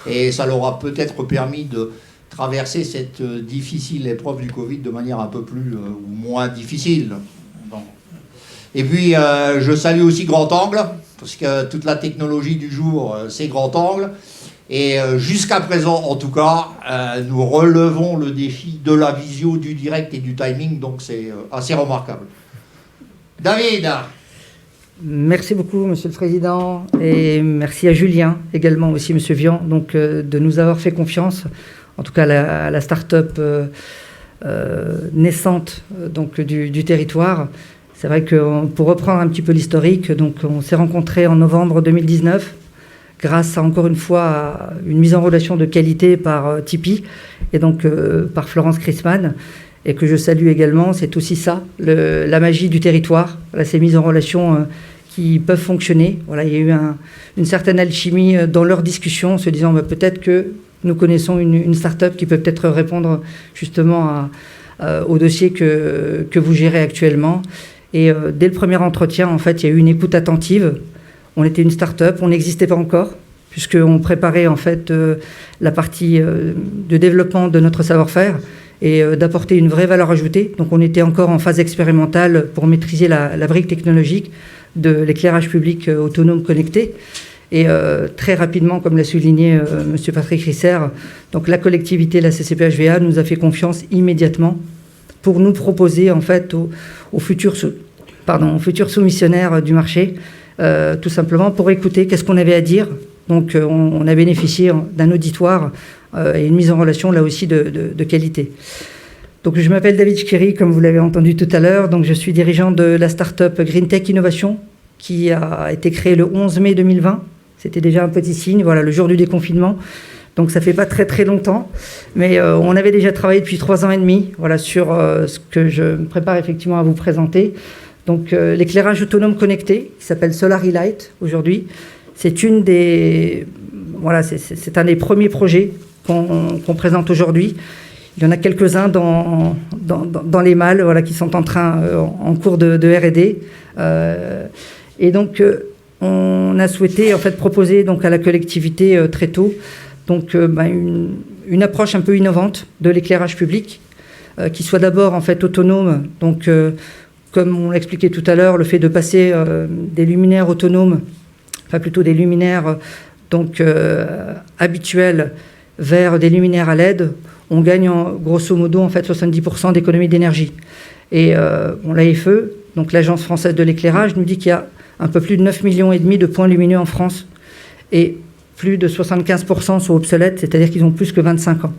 et ça leur a peut-être permis de traverser cette difficile épreuve du Covid de manière un peu plus ou moins difficile. Et puis, je salue aussi Grand Angle, parce que toute la technologie du jour, c'est Grand Angle. Et jusqu'à présent, en tout cas, nous relevons le défi de la visio, du direct et du timing, donc c'est assez remarquable. David. Merci beaucoup, Monsieur le Président, et merci à Julien, également aussi, Monsieur Vian, donc, de nous avoir fait confiance, en tout cas à la start-up naissante donc, du territoire. C'est vrai que pour reprendre un petit peu l'historique, donc on s'est rencontrés en novembre 2019 grâce à, encore une fois, à une mise en relation de qualité par Tipeee et donc par Florence Chrisman, et que je salue également. C'est aussi ça, la magie du territoire, là, ces mises en relation qui peuvent fonctionner. Voilà, il y a eu une certaine alchimie dans leur discussion, en se disant peut-être que nous connaissons une start-up qui peut peut-être répondre justement au dossier que vous gérez actuellement. Et dès le premier entretien, en fait, il y a eu une écoute attentive. On était une start-up, on n'existait pas encore, puisqu'on préparait en fait la partie de développement de notre savoir-faire et d'apporter une vraie valeur ajoutée. Donc on était encore en phase expérimentale pour maîtriser la brique technologique de l'éclairage public autonome connecté. Et très rapidement, comme l'a souligné M. Patrick Risser, donc la collectivité, la CCPHVA, nous a fait confiance immédiatement pour nous proposer en fait aux futurs soumissionnaires du marché, tout simplement pour écouter qu'est-ce qu'on avait à dire. Donc on a bénéficié d'un auditoire et une mise en relation là aussi de qualité. Donc je m'appelle David Schkiri, comme vous l'avez entendu tout à l'heure. Donc je suis dirigeant de la start-up Green Tech Innovation, qui a été créée le 11 mai 2020. C'était déjà un petit signe, voilà, le jour du déconfinement. Donc ça fait pas très très longtemps, mais on avait déjà travaillé depuis 3 ans et demi, voilà, sur ce que je me prépare effectivement à vous présenter. Donc l'éclairage autonome connecté, qui s'appelle Solary Light aujourd'hui, c'est c'est un des premiers projets qu'on présente aujourd'hui. Il y en a quelques-uns dans les malles, qui sont en cours de R&D. Et donc, on a souhaité en fait proposer donc à la collectivité très tôt donc une approche un peu innovante de l'éclairage public, qui soit d'abord en fait autonome. Donc, comme on l'expliquait tout à l'heure, le fait de passer des luminaires autonomes, enfin plutôt des luminaires habituels vers des luminaires à LED, on gagne grosso modo en fait 70% d'économie d'énergie. Et l'AFE, donc l'Agence française de l'éclairage, nous dit qu'il y a un peu plus de 9,5 millions de points lumineux en France, et plus de 75% sont obsolètes, c'est-à-dire qu'ils ont plus que 25 ans.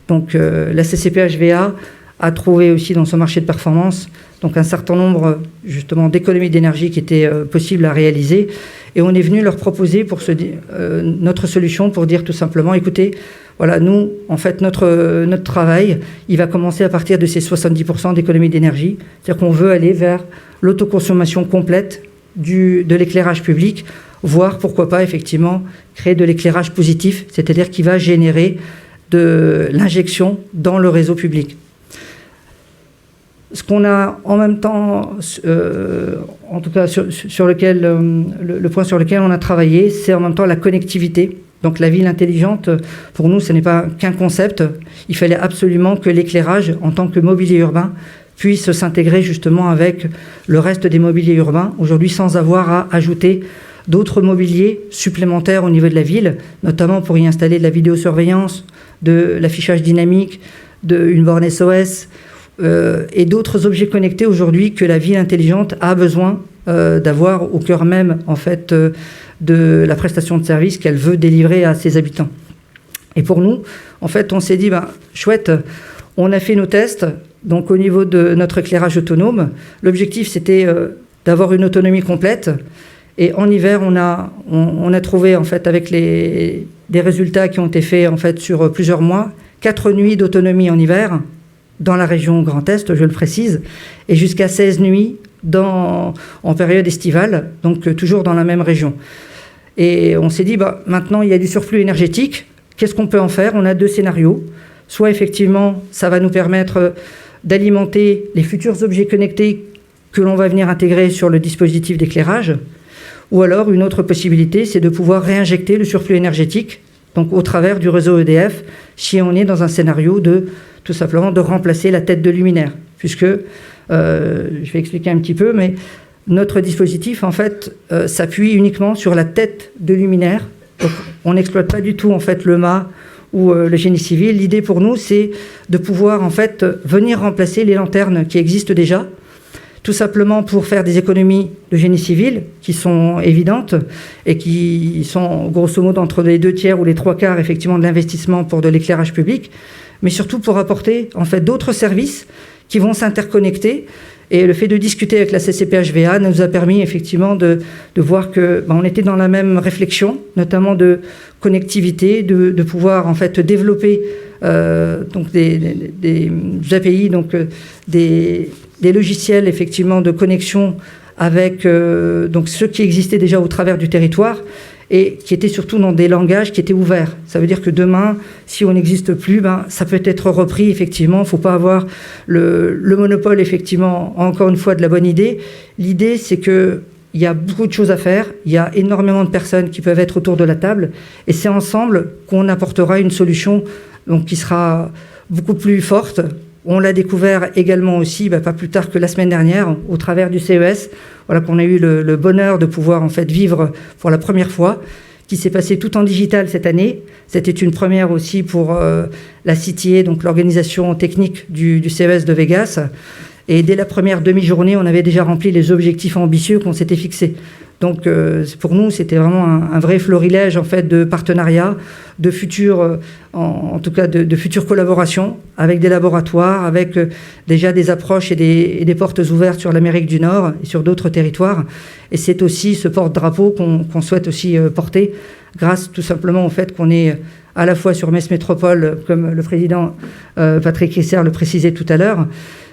Donc la CCP-HVA a trouvé aussi dans son marché de performance donc un certain nombre justement d'économies d'énergie qui étaient possibles à réaliser, et on est venu leur proposer notre solution pour dire tout simplement, écoutez, voilà, nous, en fait, notre travail, il va commencer à partir de ces 70% d'économie d'énergie, c'est-à-dire qu'on veut aller vers l'autoconsommation complète de l'éclairage public, voire pourquoi pas effectivement créer de l'éclairage positif, c'est-à-dire qui va générer de l'injection dans le réseau public. Ce qu'on a en même temps, en tout cas sur lequel, le point sur lequel on a travaillé, c'est en même temps la connectivité. Donc la ville intelligente, pour nous, ce n'est pas qu'un concept. Il fallait absolument que l'éclairage, en tant que mobilier urbain, puisse s'intégrer justement avec le reste des mobiliers urbains, aujourd'hui sans avoir à ajouter d'autres mobiliers supplémentaires au niveau de la ville, notamment pour y installer de la vidéosurveillance, de l'affichage dynamique, une borne SOS, et d'autres objets connectés aujourd'hui que la ville intelligente a besoin d'avoir au cœur même en fait de la prestation de service qu'elle veut délivrer à ses habitants. Et pour nous, en fait, on s'est dit chouette, on a fait nos tests. Donc au niveau de notre éclairage autonome, l'objectif c'était d'avoir une autonomie complète. Et en hiver, on a trouvé en fait avec des résultats qui ont été faits en fait sur plusieurs mois, 4 nuits d'autonomie en hiver dans la région Grand Est, je le précise, et jusqu'à 16 nuits en période estivale, donc toujours dans la même région. Et on s'est dit, maintenant il y a du surplus énergétique, qu'est-ce qu'on peut en faire? On a 2 scénarios. Soit effectivement, ça va nous permettre d'alimenter les futurs objets connectés que l'on va venir intégrer sur le dispositif d'éclairage, ou alors une autre possibilité, c'est de pouvoir réinjecter le surplus énergétique, donc au travers du réseau EDF, si on est dans un scénario tout simplement de remplacer la tête de luminaire, puisque, je vais expliquer un petit peu, mais notre dispositif, en fait, s'appuie uniquement sur la tête de luminaire. Donc, on n'exploite pas du tout, en fait, le mât ou le génie civil. L'idée pour nous, c'est de pouvoir, en fait, venir remplacer les lanternes qui existent déjà, tout simplement pour faire des économies de génie civil qui sont évidentes et qui sont, grosso modo, entre les 2 tiers ou les 3 quarts, effectivement, de l'investissement pour de l'éclairage public, mais surtout pour apporter en fait d'autres services qui vont s'interconnecter. Et le fait de discuter avec la CCP-HVA nous a permis effectivement de voir que on était dans la même réflexion, notamment de connectivité, de pouvoir en fait développer donc des API, donc des logiciels effectivement de connexion avec donc ceux qui existaient déjà au travers du territoire, et qui étaient surtout dans des langages qui étaient ouverts. Ça veut dire que demain, si on n'existe plus, ça peut être repris, effectivement. Il ne faut pas avoir le monopole, effectivement, encore une fois, de la bonne idée. L'idée, c'est qu'il y a beaucoup de choses à faire. Il y a énormément de personnes qui peuvent être autour de la table. Et c'est ensemble qu'on apportera une solution donc, qui sera beaucoup plus forte. On l'a découvert également aussi, pas plus tard que la semaine dernière, au travers du CES, qu'on a eu le bonheur de pouvoir en fait vivre pour la première fois, qui s'est passé tout en digital cette année. C'était une première aussi pour la CTA, donc l'organisation technique du CES de Vegas. Et dès la première demi-journée, on avait déjà rempli les objectifs ambitieux qu'on s'était fixés. Donc pour nous, c'était vraiment un vrai florilège en fait de partenariats, de futures, en tout cas de futures collaborations avec des laboratoires, avec déjà des approches et des portes ouvertes sur l'Amérique du Nord et sur d'autres territoires. Et c'est aussi ce porte-drapeau qu'on souhaite aussi porter, grâce tout simplement au fait qu'on est à la fois sur Metz Métropole, comme le président Patrick Risser le précisait tout à l'heure,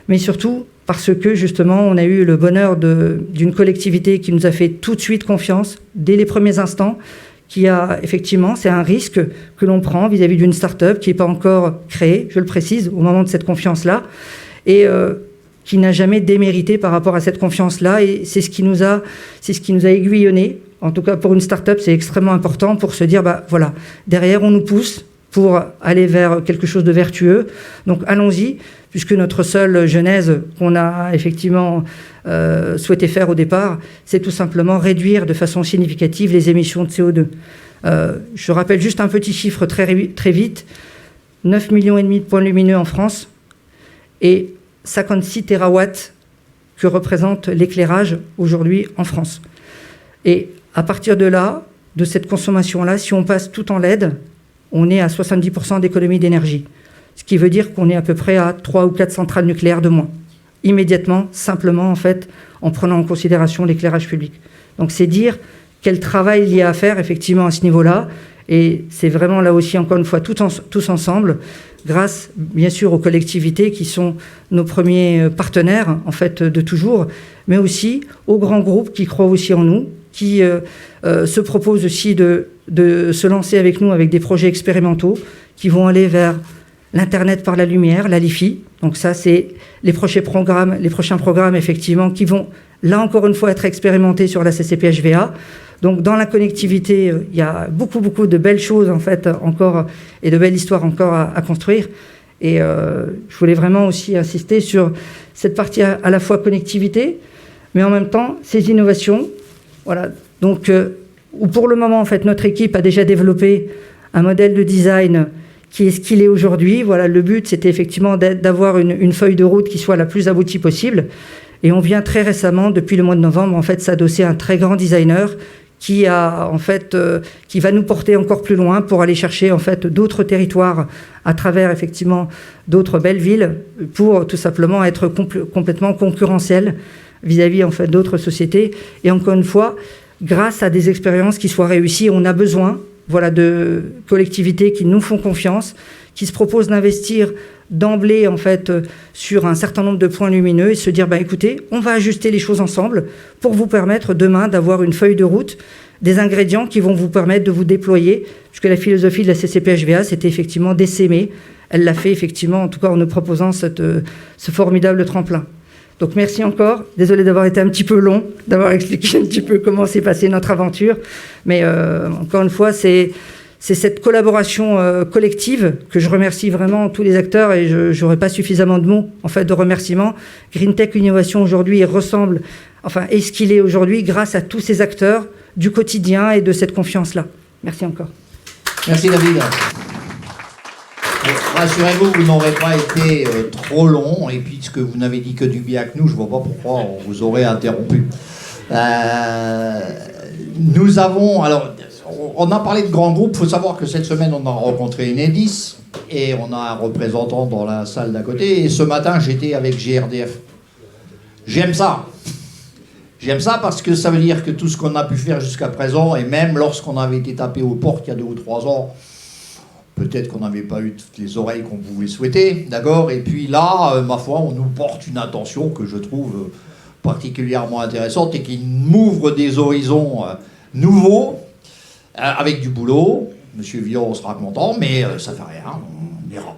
mais surtout parce que justement, on a eu le bonheur d'une collectivité qui nous a fait tout de suite confiance, dès les premiers instants, qui a effectivement, c'est un risque que l'on prend vis-à-vis d'une start-up qui n'est pas encore créée, je le précise, au moment de cette confiance-là, et qui n'a jamais démérité par rapport à cette confiance-là, et c'est ce qui nous a aiguillonné. En tout cas, pour une start-up, c'est extrêmement important pour se dire, bah voilà, derrière, on nous pousse pour aller vers quelque chose de vertueux. Donc, allons-y, puisque notre seule genèse qu'on a effectivement souhaité faire au départ, c'est tout simplement réduire de façon significative les émissions de CO2. Je rappelle juste un petit chiffre très vite, 9,5 millions de points lumineux en France et 56 terawatts que représente l'éclairage aujourd'hui en France. Et à partir de là, de cette consommation-là, si on passe tout en LED, on est à 70% d'économie d'énergie. Ce qui veut dire qu'on est à peu près à 3 ou 4 centrales nucléaires de moins. Immédiatement, simplement, en fait, en prenant en considération l'éclairage public. Donc, c'est dire quel travail il y a à faire, effectivement, à ce niveau-là. Et c'est vraiment, là aussi, encore une fois, tous ensemble, grâce, bien sûr, aux collectivités qui sont nos premiers partenaires, en fait, de toujours, mais aussi aux grands groupes qui croient aussi en nous, qui se proposent aussi de se lancer avec nous avec des projets expérimentaux qui vont aller vers l'Internet par la lumière, la LiFi. Donc ça, c'est les prochains programmes, effectivement, qui vont, là encore une fois, être expérimentés sur la CCP-HVA. Donc dans la connectivité, il y a beaucoup de belles choses, en fait, encore, et de belles histoires encore à construire. Et je voulais vraiment aussi insister sur cette partie à la fois connectivité, mais en même temps, ces innovations. Voilà. Donc, où pour le moment, en fait, notre équipe a déjà développé un modèle de design qui est ce qu'il est aujourd'hui. Voilà, le but, c'était effectivement d'avoir une feuille de route qui soit la plus aboutie possible. Et on vient très récemment, depuis le mois de novembre, en fait, s'adosser à un très grand designer qui va nous porter encore plus loin pour aller chercher, en fait, d'autres territoires à travers, effectivement, d'autres belles villes pour tout simplement être complètement concurrentiel vis-à-vis, en fait, d'autres sociétés. Et encore une fois, grâce à des expériences qui soient réussies, on a besoin, voilà, de collectivités qui nous font confiance, qui se proposent d'investir d'emblée, en fait, sur un certain nombre de points lumineux et se dire, écoutez, on va ajuster les choses ensemble pour vous permettre demain d'avoir une feuille de route, des ingrédients qui vont vous permettre de vous déployer, puisque la philosophie de la CCP-HVA, c'était effectivement d'essaimer. Elle l'a fait, effectivement, en tout cas en nous proposant ce formidable tremplin. Donc merci encore. Désolé d'avoir été un petit peu long, d'avoir expliqué un petit peu comment s'est passée notre aventure. Mais encore une fois, c'est cette collaboration collective que je remercie vraiment tous les acteurs et je n'aurai pas suffisamment de mots en fait de remerciements. GreenTech Innovation aujourd'hui ressemble, enfin, est ce qu'il est aujourd'hui grâce à tous ces acteurs du quotidien et de cette confiance-là. Merci encore. Merci David. Rassurez-vous, vous n'aurez pas été trop long, et puisque vous n'avez dit que du bien que nous, je ne vois pas pourquoi on vous aurait interrompu. Nous avons, alors, on a parlé de grands groupes, il faut savoir que cette semaine, on a rencontré Enedis, et on a un représentant dans la salle d'à côté, et ce matin, j'étais avec GRDF. J'aime ça. J'aime ça parce que ça veut dire que tout ce qu'on a pu faire jusqu'à présent, et même lorsqu'on avait été tapé aux portes il y a 2 ou 3 ans, peut-être qu'on n'avait pas eu toutes les oreilles qu'on pouvait souhaiter, d'accord. Et puis là, ma foi, on nous porte une attention que je trouve particulièrement intéressante et qui m'ouvre des horizons nouveaux, avec du boulot. Monsieur Villon sera content, mais ça fait rien, on ira.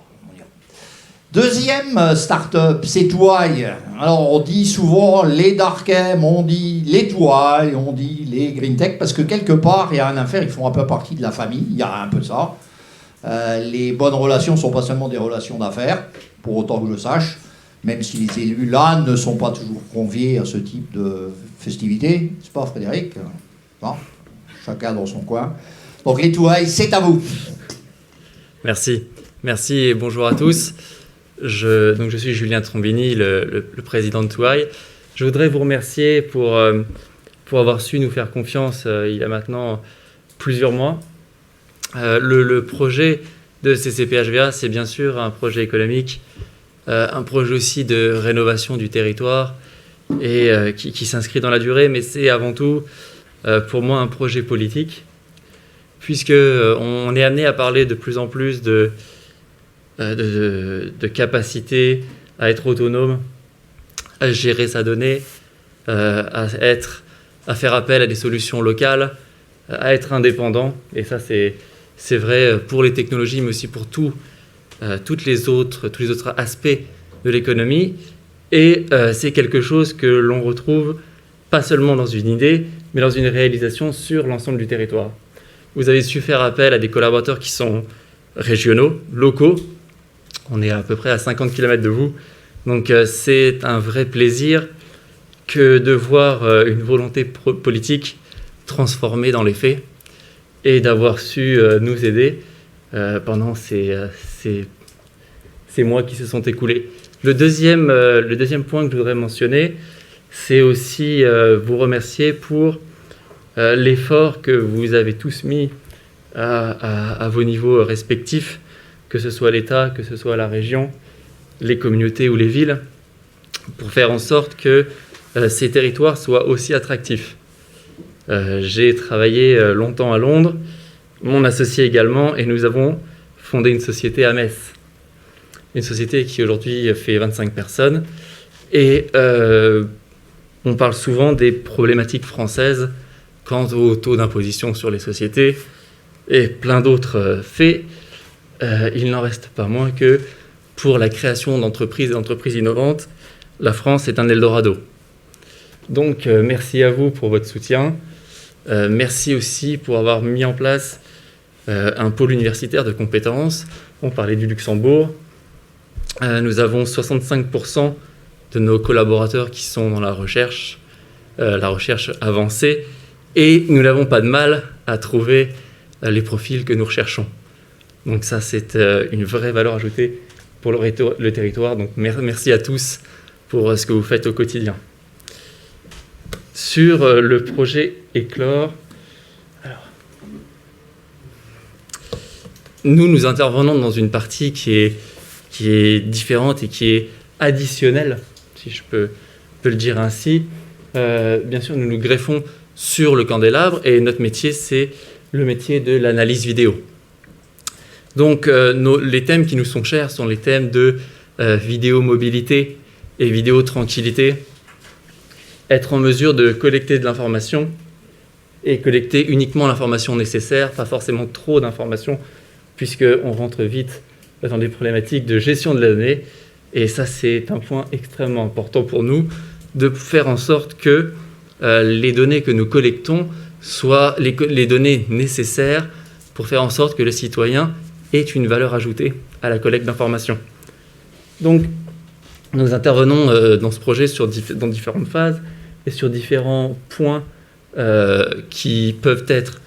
Deuxième start-up, c'est Touaille. Alors on dit souvent les Darkem, on dit les Touaille, on dit les GreenTech, parce que quelque part, il y a un affaire, ils font un peu partie de la famille, il y a un peu de ça. Les bonnes relations ne sont pas seulement des relations d'affaires, pour autant que je sache, même si les élus là ne sont pas toujours conviés à ce type de festivités. C'est pas Frédéric, non, chacun dans son coin. Donc les Touailles, c'est à vous. Merci et bonjour à tous. Je suis Julien Trombini, le président de Touaille. Je voudrais vous remercier pour avoir su nous faire confiance il y a maintenant plusieurs mois. Le projet de CCP-HVA, c'est bien sûr un projet économique, un projet aussi de rénovation du territoire et qui s'inscrit dans la durée, mais c'est avant tout pour moi un projet politique, puisqu'on est amené à parler de plus en plus de capacité à être autonome à gérer sa donnée, à faire appel à des solutions locales, à être indépendant. Et ça, c'est vrai pour les technologies, mais aussi pour tous les autres aspects de l'économie. Et c'est quelque chose que l'on retrouve pas seulement dans une idée, mais dans une réalisation sur l'ensemble du territoire. Vous avez su faire appel à des collaborateurs qui sont régionaux, locaux. On est à peu près à 50 km de vous. Donc c'est un vrai plaisir que de voir une volonté politique transformée dans les faits et d'avoir su nous aider pendant ces mois qui se sont écoulés. Le deuxième point que je voudrais mentionner, c'est aussi vous remercier pour l'effort que vous avez tous mis à vos niveaux respectifs, que ce soit l'État, que ce soit la région, les communautés ou les villes, pour faire en sorte que ces territoires soient aussi attractifs. J'ai travaillé longtemps à Londres, mon associé également, et nous avons fondé une société à Metz. Une société qui aujourd'hui fait 25 personnes. Et on parle souvent des problématiques françaises quant au taux d'imposition sur les sociétés et plein d'autres faits. Il n'en reste pas moins que pour la création d'entreprises et d'entreprises innovantes, la France est un Eldorado. Donc merci à vous pour votre soutien. Merci aussi pour avoir mis en place un pôle universitaire de compétences. On parlait du Luxembourg. Nous avons 65% de nos collaborateurs qui sont dans la recherche avancée, et nous n'avons pas de mal à trouver les profils que nous recherchons. Donc ça, c'est une vraie valeur ajoutée pour le territoire. Donc merci à tous pour ce que vous faites au quotidien. Sur le projet Éclore, nous intervenons dans une partie qui est différente et qui est additionnelle, si je peux le dire ainsi. Bien sûr, nous nous greffons sur le candélabre et notre métier, c'est le métier de l'analyse vidéo. Donc, les thèmes qui nous sont chers sont les thèmes de vidéo mobilité et vidéo tranquillité. Être en mesure de collecter de l'information et collecter uniquement l'information nécessaire, pas forcément trop d'informations, puisqu'on rentre vite dans des problématiques de gestion de la donnée. Et ça, c'est un point extrêmement important pour nous, de faire en sorte que les données que nous collectons soient les données nécessaires pour faire en sorte que le citoyen ait une valeur ajoutée à la collecte d'informations. Donc, nous intervenons dans ce projet dans différentes phases et sur différents points qui peuvent être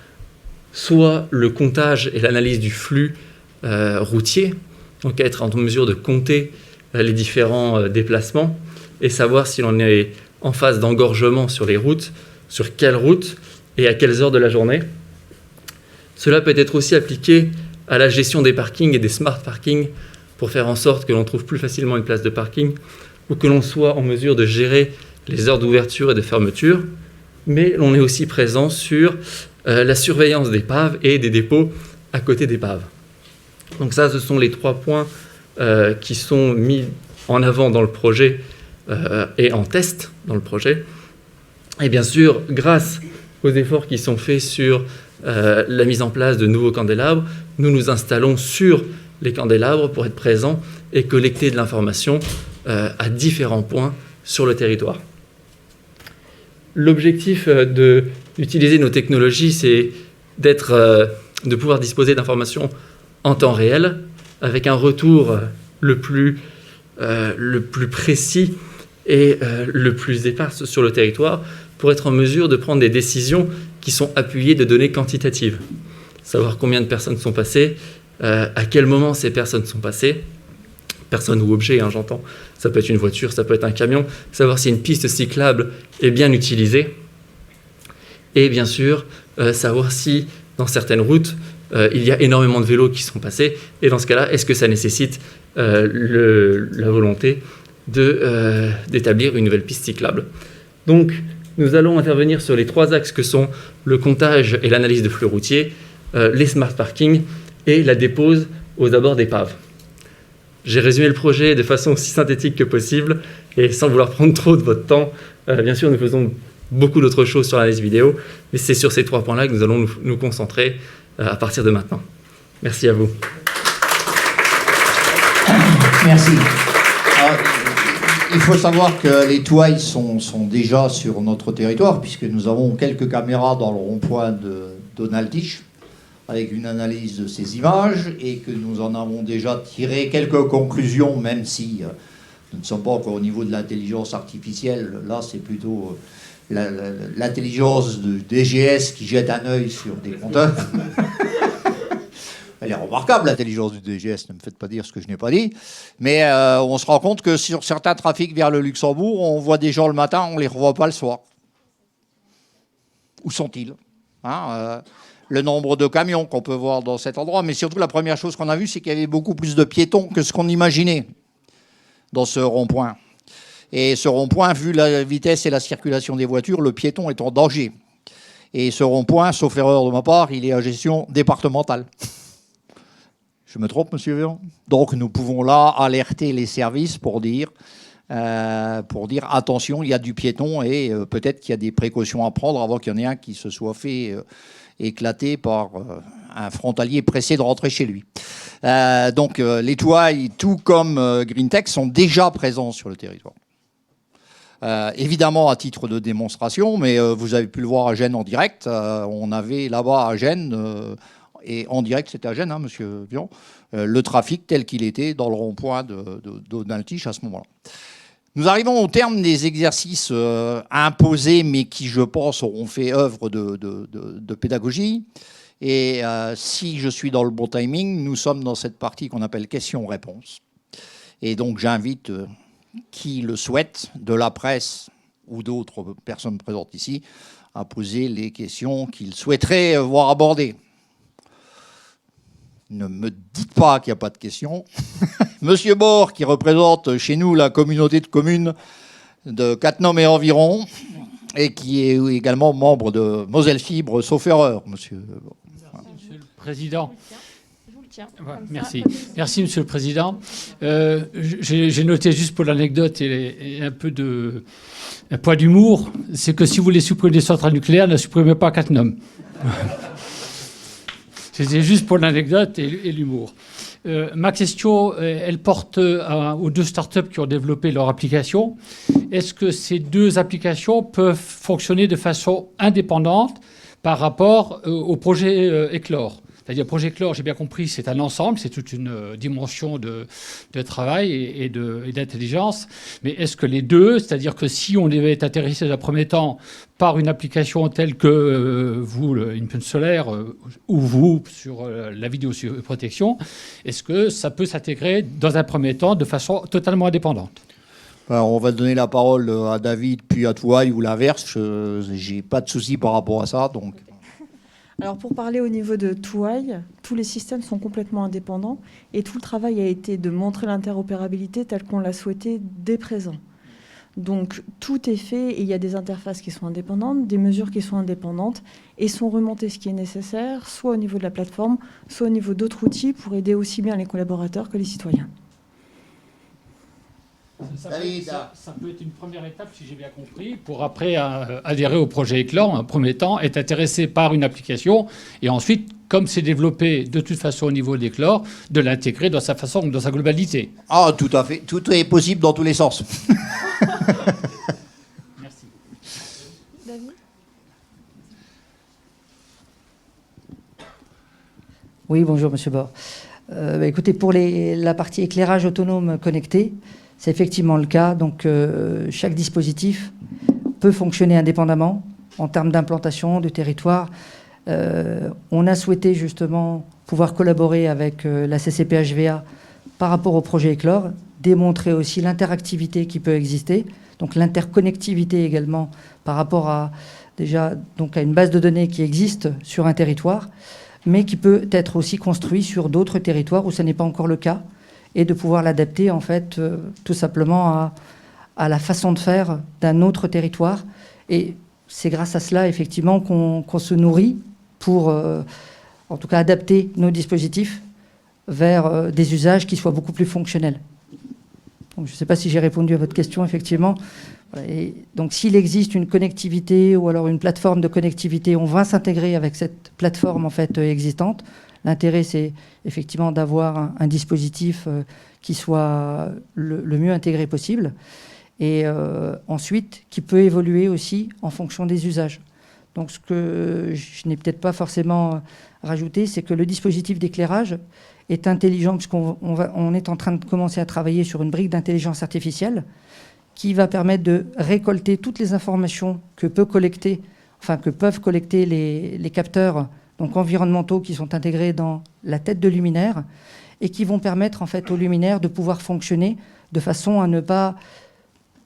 soit le comptage et l'analyse du flux routier, donc être en mesure de compter les différents déplacements et savoir si l'on est en phase d'engorgement sur les routes, sur quelles routes et à quelles heures de la journée. Cela peut être aussi appliqué à la gestion des parkings et des smart parkings pour faire en sorte que l'on trouve plus facilement une place de parking ou que l'on soit en mesure de gérer les heures d'ouverture et de fermeture. Mais l'on est aussi présent sur la surveillance des paves et des dépôts à côté des paves. Donc ça, ce sont les 3 points qui sont mis en avant dans le projet et en test dans le projet. Et bien sûr, grâce aux efforts qui sont faits sur la mise en place de nouveaux candélabres, nous nous installons sur les candélabres pour être présents et collecter de l'information à différents points sur le territoire. L'objectif d'utiliser nos technologies, c'est de pouvoir disposer d'informations en temps réel, avec un retour le plus précis et le plus épars sur le territoire, pour être en mesure de prendre des décisions qui sont appuyées de données quantitatives. Savoir combien de personnes sont passées, à quel moment ces personnes sont passées, personnes ou objets, j'entends, ça peut être une voiture, ça peut être un camion, savoir si une piste cyclable est bien utilisée, et bien sûr, savoir si dans certaines routes, il y a énormément de vélos qui sont passés, et dans ce cas-là, est-ce que ça nécessite la volonté d'établir une nouvelle piste cyclable. Donc, nous allons intervenir sur les 3 axes que sont le comptage et l'analyse de flux routiers, les smart parkings et la dépose aux abords d'épaves. J'ai résumé le projet de façon aussi synthétique que possible et sans vouloir prendre trop de votre temps. Bien sûr, nous faisons beaucoup d'autres choses sur l'analyse vidéo, mais c'est sur ces 3 points-là que nous allons nous concentrer à partir de maintenant. Merci à vous. Merci. Alors, il faut savoir que les Touailles sont déjà sur notre territoire, puisque nous avons quelques caméras dans le rond-point de Donaldich, avec une analyse de ces images, et que nous en avons déjà tiré quelques conclusions, même si nous ne sommes pas encore au niveau de l'intelligence artificielle. Là, c'est plutôt l'intelligence de DGS qui jette un œil sur des compteurs. Elle est remarquable, l'intelligence du DGS, ne me faites pas dire ce que je n'ai pas dit. Mais on se rend compte que sur certains trafics vers le Luxembourg, on voit des gens le matin, on ne les revoit pas le soir. Où sont-ils, hein, le nombre de camions qu'on peut voir dans cet endroit. Mais surtout, la première chose qu'on a vue, c'est qu'il y avait beaucoup plus de piétons que ce qu'on imaginait dans ce rond-point. Et ce rond-point, vu la vitesse et la circulation des voitures, le piéton est en danger. Et ce rond-point, sauf erreur de ma part, il est à gestion départementale. Je me trompe, monsieur Véran? Donc nous pouvons là alerter les services pour dire attention, il y a du piéton et peut-être qu'il y a des précautions à prendre avant qu'il y en ait un qui se soit fait éclater par un frontalier pressé de rentrer chez lui. Donc les Touailles, tout comme GreenTech, sont déjà présents sur le territoire. Évidemment à titre de démonstration, mais vous avez pu le voir à Gênes en direct. On avait là-bas à Gênes... et en direct, c'était à Gênes, hein, monsieur Vion, le trafic tel qu'il était dans le rond-point de Donaldich à ce moment-là. Nous arrivons au terme des exercices imposés, mais qui, je pense, auront fait œuvre de pédagogie. Et si je suis dans le bon timing, nous sommes dans cette partie qu'on appelle questions-réponses. Et donc, j'invite qui le souhaite, de la presse ou d'autres personnes présentes ici, à poser les questions qu'ils souhaiteraient voir abordées. Ne me dites pas qu'il n'y a pas de questions. Monsieur Bord, qui représente chez nous la communauté de communes de Cattenom et environ, et qui est également membre de Moselle Fibre, sauf erreur, monsieur Bord. Monsieur le Président. Je vous le tiens. Ouais, merci. Merci, monsieur le Président. J'ai noté juste pour l'anecdote et un peu un point d'humour, c'est que si vous voulez supprimer des centrales nucléaires, ne supprimez pas Cattenom. C'était juste pour l'anecdote et l'humour. Ma question, elle porte aux 2 startups qui ont développé leur application. Est-ce que ces 2 applications peuvent fonctionner de façon indépendante par rapport au projet Éclore? C'est-à-dire, le projet Éclore, j'ai bien compris, c'est un ensemble, c'est toute une dimension de travail et d'intelligence. Mais est-ce que les 2, c'est-à-dire que si on devait être intéressé dans un premier temps par une application telle que vous, le Input Solaire, ou vous, sur la vidéoprotection, est-ce que ça peut s'intégrer dans un premier temps de façon totalement indépendante? Alors, on va donner la parole à David, puis à Touaille, ou l'inverse. Je n'ai pas de souci par rapport à ça, donc... Alors pour parler au niveau de Touaille, tous les systèmes sont complètement indépendants et tout le travail a été de montrer l'interopérabilité telle qu'on l'a souhaité dès présent. Donc tout est fait et il y a des interfaces qui sont indépendantes, des mesures qui sont indépendantes et sont remontées ce qui est nécessaire, soit au niveau de la plateforme, soit au niveau d'autres outils pour aider aussi bien les collaborateurs que les citoyens. Ça peut être une première étape, si j'ai bien compris, pour après adhérer au projet Éclore, en premier temps, être intéressé par une application, et ensuite, comme c'est développé de toute façon au niveau d'Éclore, de l'intégrer dans sa façon, dans sa globalité. Ah, tout à fait. Tout est possible dans tous les sens. Merci. David ? Oui, bonjour, monsieur Bord. Écoutez, pour la partie éclairage autonome connecté, c'est effectivement le cas. Donc, chaque dispositif peut fonctionner indépendamment en termes d'implantation, de territoire. On a souhaité justement pouvoir collaborer avec la CCP-HVA par rapport au projet Éclore, démontrer aussi l'interactivité qui peut exister, donc l'interconnectivité également par rapport à une base de données qui existe sur un territoire, mais qui peut être aussi construit sur d'autres territoires où ce n'est pas encore le cas, et de pouvoir l'adapter en fait tout simplement à la façon de faire d'un autre territoire. Et c'est grâce à cela effectivement qu'on se nourrit pour en tout cas adapter nos dispositifs vers des usages qui soient beaucoup plus fonctionnels. Donc, je ne sais pas si j'ai répondu à votre question, effectivement. Et donc, s'il existe une connectivité ou alors une plateforme de connectivité, on va s'intégrer avec cette plateforme en fait existante. L'intérêt, c'est effectivement d'avoir un dispositif qui soit le mieux intégré possible et ensuite qui peut évoluer aussi en fonction des usages. Donc, ce que je n'ai peut-être pas forcément rajouté, c'est que le dispositif d'éclairage est intelligent puisqu'on est en train de commencer à travailler sur une brique d'intelligence artificielle qui va permettre de récolter toutes les informations que peuvent collecter les capteurs donc environnementaux qui sont intégrés dans la tête de luminaire et qui vont permettre en fait aux luminaires de pouvoir fonctionner de façon à ne pas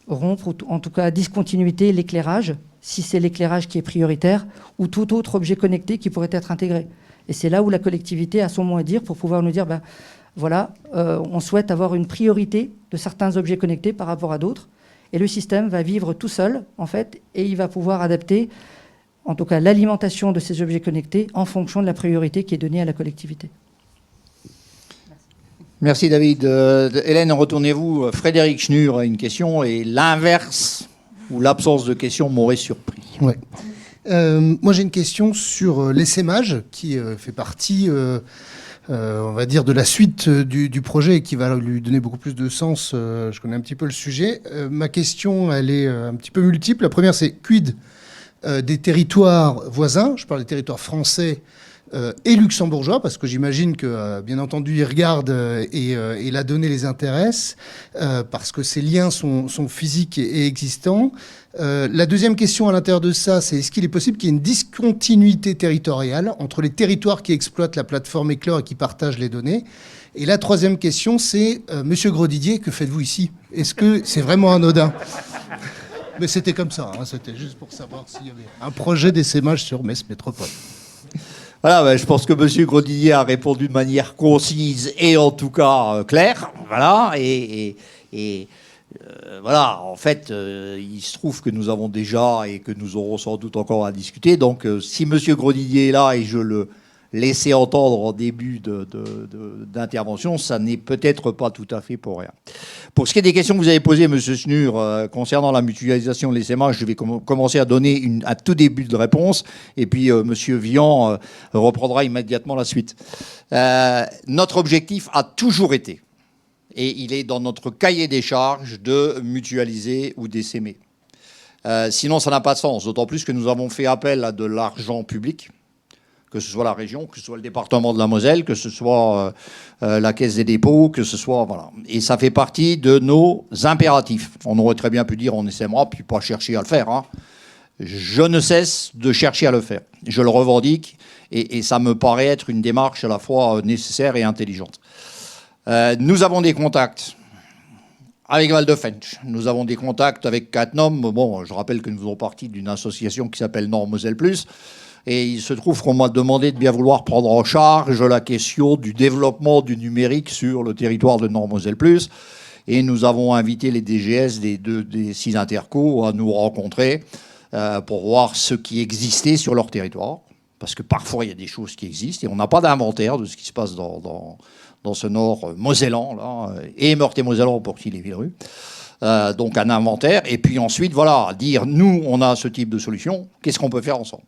rompre ou en tout cas discontinuer l'éclairage si c'est l'éclairage qui est prioritaire ou tout autre objet connecté qui pourrait être intégré. Et c'est là où la collectivité a son mot à dire pour pouvoir nous dire on souhaite avoir une priorité de certains objets connectés par rapport à d'autres. Et le système va vivre tout seul, en fait, et il va pouvoir adapter, en tout cas, l'alimentation de ces objets connectés en fonction de la priorité qui est donnée à la collectivité. Merci David. Hélène, retournez-vous. Frédéric Schnur a une question et l'inverse ou l'absence de question m'aurait surpris. Ouais. Moi, j'ai une question sur l'essaimage qui fait partie... on va dire, de la suite du projet et qui va lui donner beaucoup plus de sens. Je connais un petit peu le sujet. Ma question, elle est un petit peu multiple. La première, c'est quid des territoires voisins, je parle des territoires français et luxembourgeois, parce que j'imagine que, bien entendu, ils regardent et la donnée les intéresse, parce que ces liens sont physiques et existants. La deuxième question à l'intérieur de ça, c'est est-ce qu'il est possible qu'il y ait une discontinuité territoriale entre les territoires qui exploitent la plateforme Éclore et qui partagent les données? Et la troisième question, c'est Monsieur Grosdidier, que faites-vous ici? Est-ce que c'est vraiment anodin? Mais c'était comme ça, hein, c'était juste pour savoir s'il y avait un projet d'essaimage sur Metz Métropole. Voilà, je pense que M. Grosdidier a répondu de manière concise et en tout cas claire. Voilà, voilà, en fait, il se trouve que nous avons déjà et que nous aurons sans doute encore à discuter. Donc, si M. Grosdidier est là et je le laissais entendre en début d'intervention, ça n'est peut-être pas tout à fait pour rien. Pour ce qui est des questions que vous avez posées, M. Schnur, concernant la mutualisation de l'essaimage, je vais commencer à donner un tout début de réponse et puis M. Vian reprendra immédiatement la suite. Notre objectif a toujours été, et il est dans notre cahier des charges, de mutualiser ou d'essaimer. Sinon, ça n'a pas de sens, d'autant plus que nous avons fait appel à de l'argent public, que ce soit la région, que ce soit le département de la Moselle, que ce soit la Caisse des dépôts, que ce soit... Voilà. Et ça fait partie de nos impératifs. On aurait très bien pu dire on essaimera, puis pas chercher à le faire. Hein. Je ne cesse de chercher à le faire. Je le revendique, et ça me paraît être une démarche à la fois nécessaire et intelligente. Nous avons des contacts avec Val-de-Fensch. Nous avons des contacts avec Cattenom. Bon, je rappelle que nous faisons partie d'une association qui s'appelle Nord-Moselle Plus. Et il se trouve qu'on m'a demandé de bien vouloir prendre en charge la question du développement du numérique sur le territoire de Nord-Moselle Plus. Et nous avons invité les DGS des 6 intercos à nous rencontrer pour voir ce qui existait sur leur territoire. Parce que parfois, il y a des choses qui existent et on n'a pas d'inventaire de ce qui se passe dans ce nord mosellan, là, et Meurthe-et-Mosellan pour qui les Villerues. Donc un inventaire. Et puis ensuite, voilà, dire, nous, on a ce type de solution, qu'est-ce qu'on peut faire ensemble?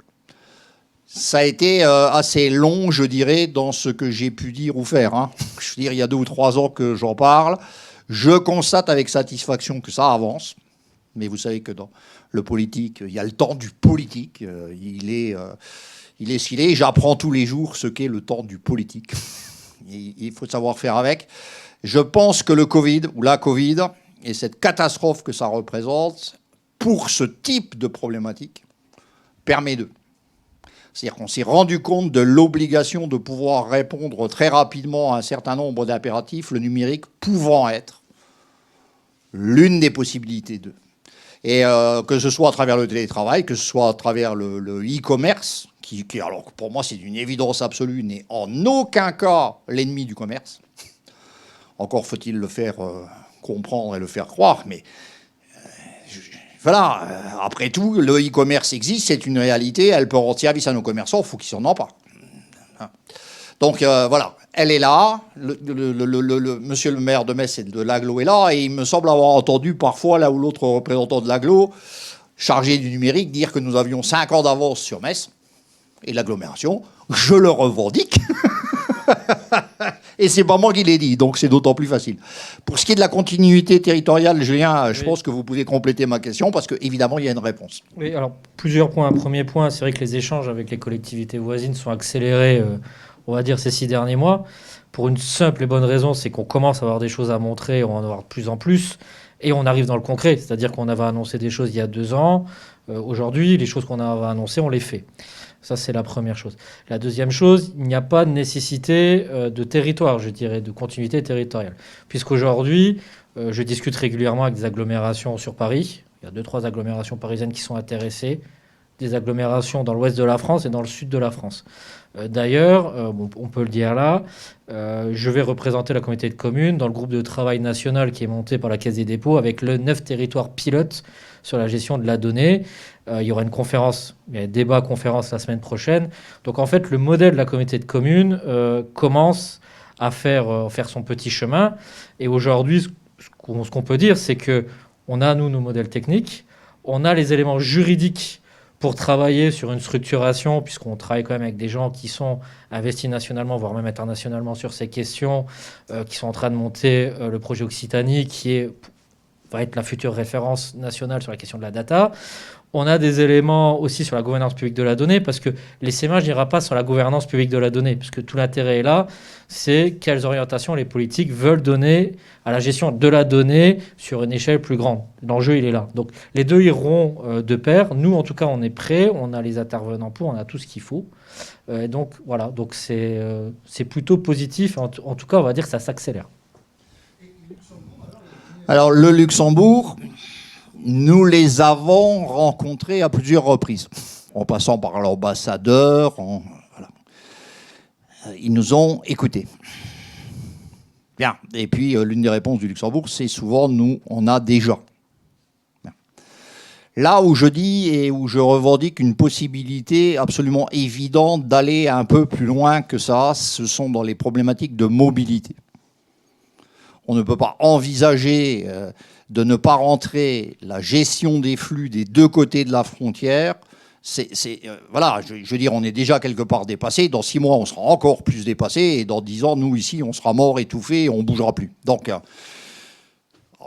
Ça a été assez long, je dirais, dans ce que j'ai pu dire ou faire. Hein. Je veux dire, il y a 2 ou 3 ans que j'en parle. Je constate avec satisfaction que ça avance. Mais vous savez que dans le politique, il y a le temps du politique. Il est ce qu'il est. J'apprends tous les jours ce qu'est le temps du politique. Il faut savoir faire avec. Je pense que le Covid, ou la Covid, et cette catastrophe que ça représente, pour ce type de problématique, permet de... C'est-à-dire qu'on s'est rendu compte de l'obligation de pouvoir répondre très rapidement à un certain nombre d'impératifs, le numérique pouvant être l'une des possibilités d'eux. Et que ce soit à travers le télétravail, que ce soit à travers le e-commerce, qui alors pour moi c'est d'une évidence absolue, n'est en aucun cas l'ennemi du commerce. Encore faut-il le faire comprendre et le faire croire, mais... Voilà, après tout, le e-commerce existe, c'est une réalité, elle peut rendre service à nos commerçants, il faut qu'ils s'en emparent. Donc voilà, elle est là, monsieur le maire de Metz et de l'Agglo est là, et il me semble avoir entendu parfois l'un ou l'autre représentant de l'Agglo, chargé du numérique, dire que nous avions 5 ans d'avance sur Metz et l'agglomération. Je le revendique. Et c'est pas moi qui l'ai dit, donc c'est d'autant plus facile. Pour ce qui est de la continuité territoriale, Julien, je pense que vous pouvez compléter ma question, parce qu'évidemment, il y a une réponse. Oui, alors plusieurs points. Premier point, c'est vrai que les échanges avec les collectivités voisines sont accélérés, on va dire, ces 6 derniers mois. Pour une simple et bonne raison, c'est qu'on commence à avoir des choses à montrer, on va en avoir de plus en plus, et on arrive dans le concret. C'est-à-dire qu'on avait annoncé des choses il y a 2 ans. Aujourd'hui, les choses qu'on avait annoncées, on les fait. Ça, c'est la première chose. La deuxième chose, il n'y a pas de nécessité de territoire, je dirais, de continuité territoriale. Puisqu'aujourd'hui, je discute régulièrement avec des agglomérations sur Paris. Il y a 2-3 agglomérations parisiennes qui sont intéressées, des agglomérations dans l'ouest de la France et dans le sud de la France. D'ailleurs, on peut le dire là, je vais représenter la communauté de communes dans le groupe de travail national qui est monté par la Caisse des dépôts avec le 9 territoires pilotes sur la gestion de la donnée. Il y aura une conférence, il y a un débat conférence la semaine prochaine. Donc en fait, le modèle de la communauté de communes commence à faire son petit chemin. Et aujourd'hui, ce qu'on peut dire, c'est qu'on a, nous, nos modèles techniques, on a les éléments juridiques pour travailler sur une structuration, puisqu'on travaille quand même avec des gens qui sont investis nationalement, voire même internationalement sur ces questions, qui sont en train de monter le projet Occitanie, qui va être la future référence nationale sur la question de la data. On a des éléments aussi sur la gouvernance publique de la donnée, parce que l'essaimage n'ira pas sur la gouvernance publique de la donnée, puisque tout l'intérêt est là, c'est quelles orientations les politiques veulent donner à la gestion de la donnée sur une échelle plus grande. L'enjeu, il est là. Donc les deux iront de pair. Nous, en tout cas, on est prêts, on a les intervenants pour, on a tout ce qu'il faut. Donc voilà, donc c'est plutôt positif. En tout cas, on va dire que ça s'accélère. Alors le Luxembourg, nous les avons rencontrés à plusieurs reprises, en passant par l'ambassadeur. Voilà. Ils nous ont écoutés. Bien. Et puis l'une des réponses du Luxembourg, c'est souvent nous, on a déjà. Bien. Là où je dis et où je revendique une possibilité absolument évidente d'aller un peu plus loin que ça, ce sont dans les problématiques de mobilité. On ne peut pas envisager de ne pas rentrer la gestion des flux des deux côtés de la frontière. Voilà, je veux dire, on est déjà quelque part dépassé. Dans 6 mois, on sera encore plus dépassé. Et dans 10 ans, nous, ici, on sera mort, étouffé, et on ne bougera plus. Donc,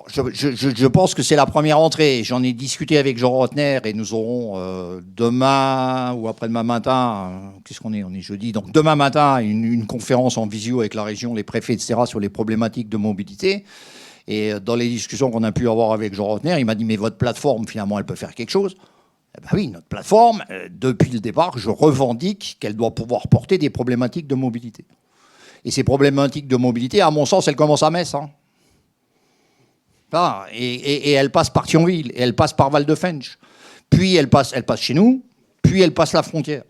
je pense que c'est la première entrée. J'en ai discuté avec Jean Rotner et nous aurons demain ou après-demain matin, qu'est-ce qu'on est ? On est jeudi. Donc demain matin, une conférence en visio avec la région, les préfets, etc. sur les problématiques de mobilité. Et dans les discussions qu'on a pu avoir avec Jean Rotner, il m'a dit « Mais votre plateforme, finalement, elle peut faire quelque chose ?» Eh bien oui, notre plateforme, depuis le départ, je revendique qu'elle doit pouvoir porter des problématiques de mobilité. Et ces problématiques de mobilité, à mon sens, elles commencent à Metz. Et elle passe par Thionville, et elle passe par Val-de-Fensch. Puis elle passe chez nous, puis elle passe la frontière.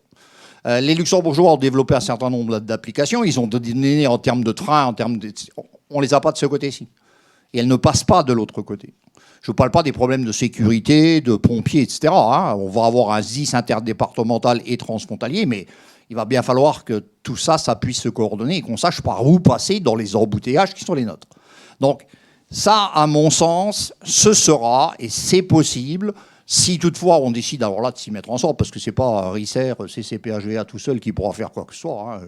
Les Luxembourgeois ont développé un certain nombre d'applications. Ils ont des données en termes de train, on ne les a pas de ce côté-ci. Et elles ne passent pas de l'autre côté. Je ne parle pas des problèmes de sécurité, de pompiers, etc. On va avoir un ZIS interdépartemental et transfrontalier, mais il va bien falloir que tout ça, ça puisse se coordonner et qu'on sache par où passer dans les embouteillages qui sont les nôtres. Donc, ça, à mon sens, ce sera, et c'est possible, si toutefois on décide alors là de s'y mettre ensemble, parce que c'est pas Risser, CCPHVA tout seul qui pourra faire quoi que ce soit.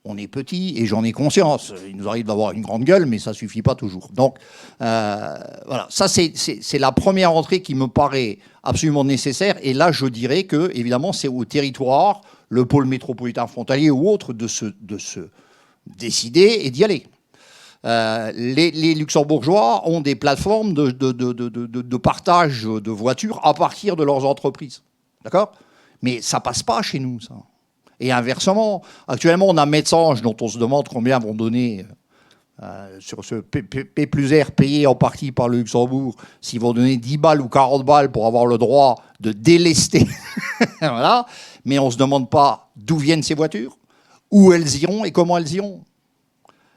On est petit et j'en ai conscience. Il nous arrive d'avoir une grande gueule, mais ça suffit pas toujours. Donc voilà, ça c'est la première entrée qui me paraît absolument nécessaire. Et là, je dirais que évidemment, c'est au territoire, le pôle métropolitain frontalier ou autre, de se décider et d'y aller. Les Luxembourgeois ont des plateformes de partage de voitures à partir de leurs entreprises. D'accord ? Mais ça passe pas chez nous, ça. Et inversement, actuellement, on a Metsange, dont on se demande combien vont donner sur ce P+R payé en partie par le Luxembourg, s'ils vont donner 10 balles ou 40 balles pour avoir le droit de délester. Voilà. Mais on ne se demande pas d'où viennent ces voitures, où elles iront et comment elles iront.